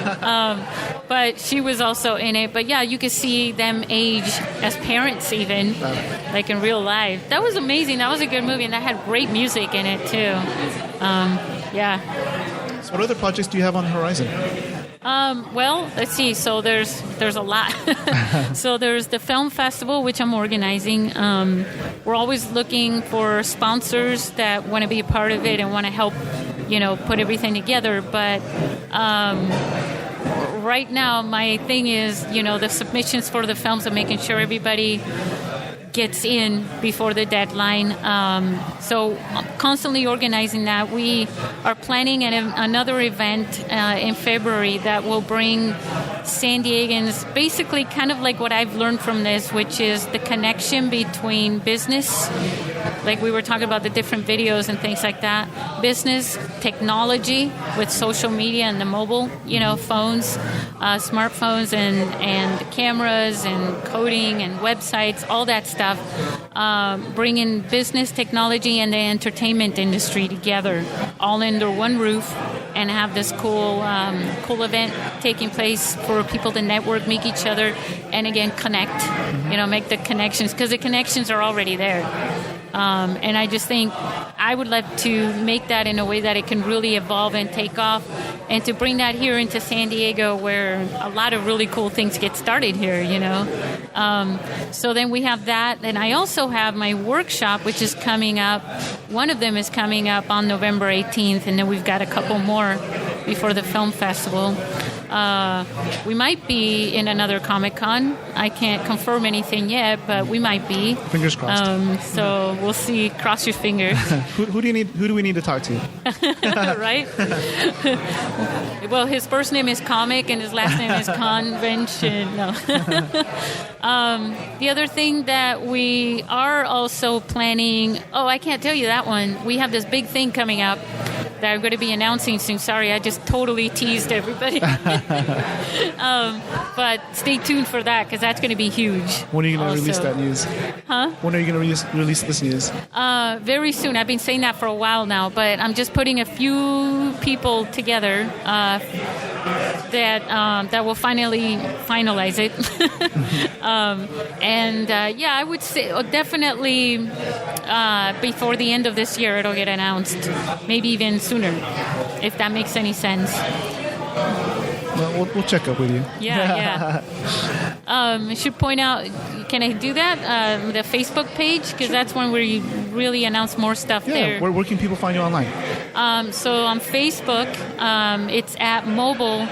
But she was also in it. But yeah, you could see them age as parents even, like in real life. That was amazing. That was a good movie, and that had great music in it too. Yeah. So what other projects do you have on the horizon? Well, let's see. So there's a lot. So there's the film festival, which I'm organizing. We're always looking for sponsors that want to be a part of it and want to help, put everything together. But right now, my thing is, the submissions for the films and making sure everybody gets in before the deadline. So constantly organizing that. We are planning another event in February that will bring San Diegans, basically kind of like what I've learned from this, which is the connection between business, like we were talking about the different videos and things like that, business, technology with social media and the mobile, phones, smartphones and cameras and coding and websites, all that stuff. Bring in business, technology, and the entertainment entertainment industry together, all under one roof, and have this cool event taking place for people to network, meet each other, and again connect. Make the connections, because the connections are already there. And I just think I would love to make that in a way that it can really evolve and take off, and to bring that here into San Diego, where a lot of really cool things get started here, So then we have that. And I also have my workshop, which is coming up. One of them is coming up on November 18th, and then we've got a couple more before the film festival. We might be in another Comic-Con. I can't confirm anything yet, but we might be. Fingers crossed. So we'll see. Cross your fingers. Who do we need to talk to? Right? Well, his first name is Comic and his last name is Convention. No. The other thing that we are also planning. Oh, I can't tell you that one. We have this big thing coming up that I'm going to be announcing soon. Sorry, I just totally teased everybody. But stay tuned for that, because that's going to be huge. When are you going to release that news? Huh? When are you going to release this news? Very soon. I've been saying that for a while now, but I'm just putting a few people together that will finally finalize it. I would say definitely before the end of this year it'll get announced. Maybe even sooner, if that makes any sense. Well, we'll check up with you. Yeah. I should point out, can I do that? The Facebook page, because that's when we really announce more stuff there. Where can people find you online? So on Facebook, it's at Mobile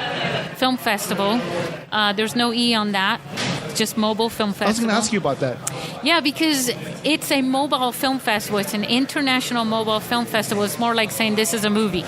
Film Festival. There's no E on that. It's just Mobile Film Festival. I was going to ask you about that. Yeah, because it's a mobile film festival. It's an international mobile film festival. It's more like saying this is a movie,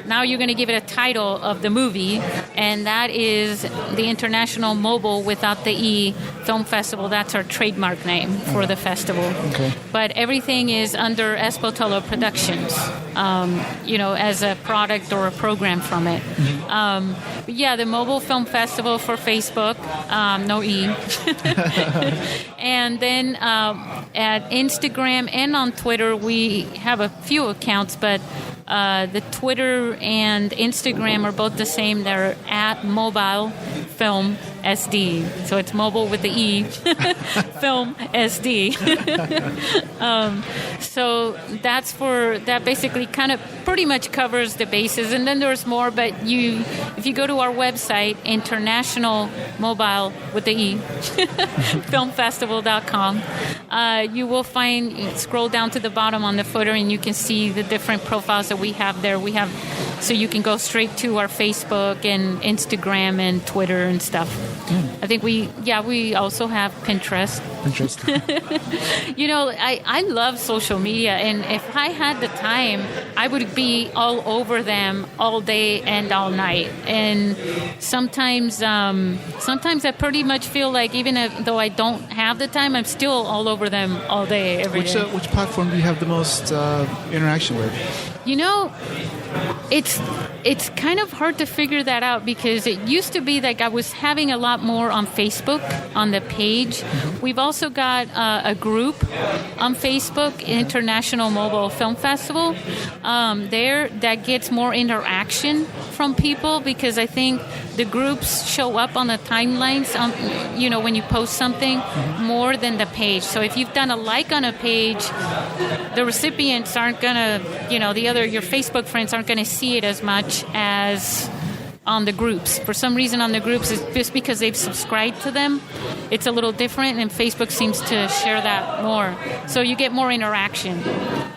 Now you're going to give it a title of the movie, and that is the International Mobile without the E Film Festival. That's our trademark name for the festival. Okay. But everything is under Botello Productions, as a product or a program from it. Mm-hmm. The Mobile Film Festival for Facebook, no E. And then at Instagram and on Twitter, we have a few accounts, but the Twitter and Instagram are both the same. They're at Mobile Film SD. So it's mobile with the E, Film SD. So that basically kind of pretty much covers the bases. And then there's more, but if you go to our website, International Mobile with the E, filmfestival.com, you will scroll down to the bottom on the footer, and you can see the different profiles that we have there. So you can go straight to our Facebook and Instagram and Twitter and stuff. I think we also have Pinterest. I love social media, and if I had the time, I would be all over them all day and all night. And sometimes I pretty much feel like even though I don't have the time, I'm still all over them all day, every day. Which platform do you have the most interaction with? It's kind of hard to figure that out, because it used to be like I was having a lot more on Facebook, on the page. Mm-hmm. We've also got a group on Facebook, International Mobile Film Festival, there that gets more interaction from people, because I think the groups show up on the timelines, when you post something, more than the page. So if you've done a like on a page, the recipients aren't going to, your Facebook friends aren't going to see it as much as on the groups. For some reason on the groups, it's just because they've subscribed to them, it's a little different, and Facebook seems to share that more. So you get more interaction.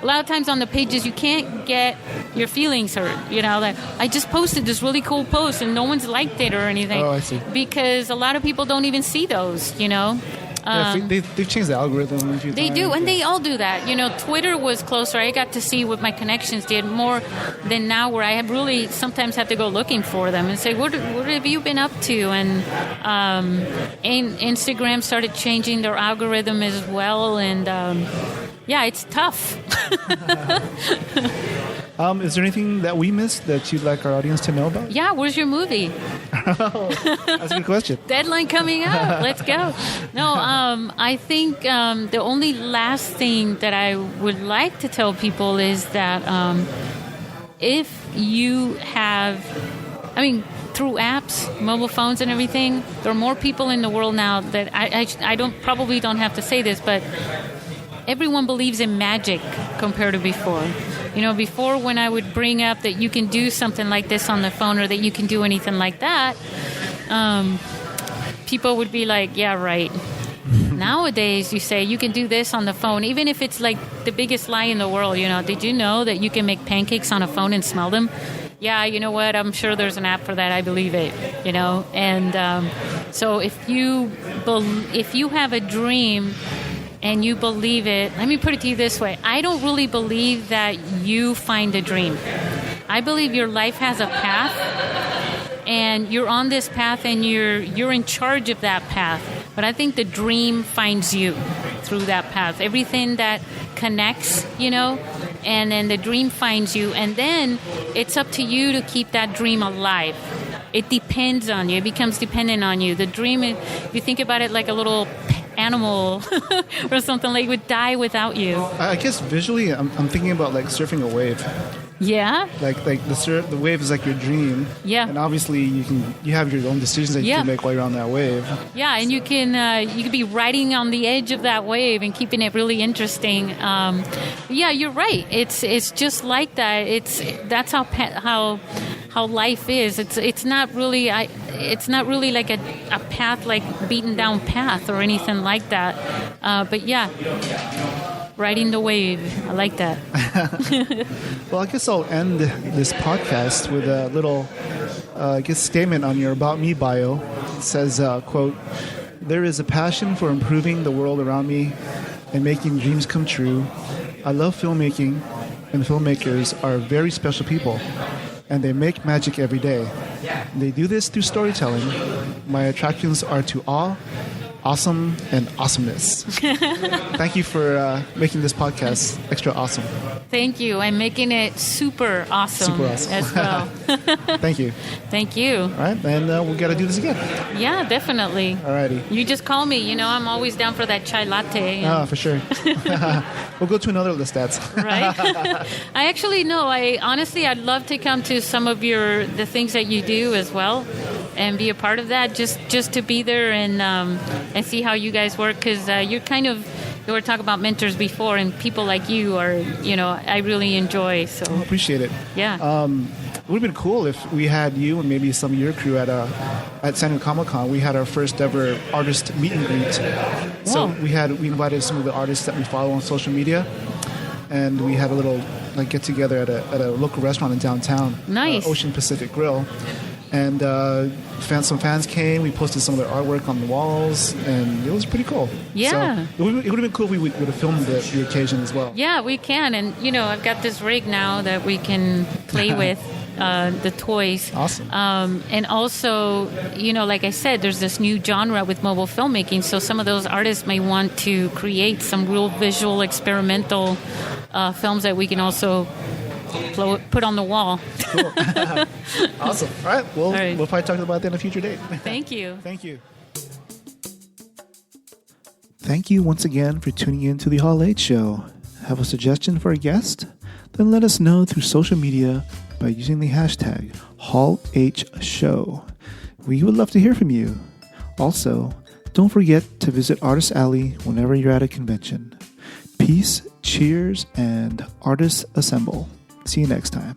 A lot of times on the pages, you can't get your feelings hurt. Like, I just posted this really cool post and no one's liked it or anything. Oh, I see. Because a lot of people don't even see those, they've changed the algorithm a few times. They do, and they all do that. Twitter was closer. I got to see what my connections did more than now, where I have really sometimes have to go looking for them and say, what have you been up to? And Instagram started changing their algorithm as well, and it's tough. Is there anything that we missed that you'd like our audience to know about? Yeah, where's your movie? That's a good question. Deadline coming up. Let's go. No, I think the only last thing that I would like to tell people is that if you have, through apps, mobile phones and everything, there are more people in the world now that I don't have to say this, but everyone believes in magic compared to before. Before when I would bring up that you can do something like this on the phone or that you can do anything like that, people would be like, yeah, right. Nowadays, you say you can do this on the phone, even if it's like the biggest lie in the world. Did you know that you can make pancakes on a phone and smell them? Yeah, you know what? I'm sure there's an app for that. I believe it. And so if you have a dream and you believe it, let me put it to you this way. I don't really believe that you find a dream. I believe your life has a path, and you're on this path, and you're in charge of that path. But I think the dream finds you through that path. Everything that connects, and then the dream finds you, and then it's up to you to keep that dream alive. It depends on you. It becomes dependent on you. The dream, if you think about it like a little animal or something, like it would die without you. I guess visually, I'm thinking about like surfing a wave. Yeah. Like the wave is like your dream. Yeah. And obviously you have your own decisions that you can make while you're on that wave. Yeah, and you can be riding on the edge of that wave and keeping it really interesting. Yeah, you're right. It's just like that. That's how life is. It's not really like a path, like beaten down path or anything like that. But yeah. Riding the wave. I like that. Well, I guess I'll end this podcast with a little statement on your About Me bio. It says, quote, "There is a passion for improving the world around me and making dreams come true. I love filmmaking, and filmmakers are very special people, and they make magic every day. They do this through storytelling. My attractions are to awe, awesome, and awesomeness." Thank you for making this podcast extra awesome. Thank you. I'm making it super awesome, as well. Thank you. Thank you. All right, and we got to do this again. Yeah, definitely. All righty. You just call me. I'm always down for that chai latte. For sure. We'll go to another list, that's right. I actually know. I'd love to come to some of the things that you do as well, and be a part of that. Just to be there and see how you guys work, because you're kind of. You were talking about mentors before, and people like you are, I really enjoy. So I appreciate it. Yeah. It would have been cool if we had you and maybe some of your crew at San Diego Comic-Con. We had our first ever artist meet and greet. So we invited some of the artists that we follow on social media, and we had a little get together at a local restaurant in downtown. Nice. Ocean Pacific Grill. And some fans came. We posted some of their artwork on the walls, and it was pretty cool. Yeah. So it would have been cool if we would have filmed the occasion as well. Yeah, we can. And, I've got this rig now that we can play with, the toys. Awesome. And also, like I said, there's this new genre with mobile filmmaking, so some of those artists may want to create some real visual experimental films that we can also put on the wall. Cool. Awesome. All right. We'll probably talk about that in a future date. Thank you. Thank you. Thank you once again for tuning in to the Hall H Show. Have a suggestion for a guest? Then let us know through social media by using the hashtag HallHShow. We would love to hear from you. Also, don't forget to visit Artist Alley whenever you're at a convention. Peace, cheers, and artists assemble. See you next time.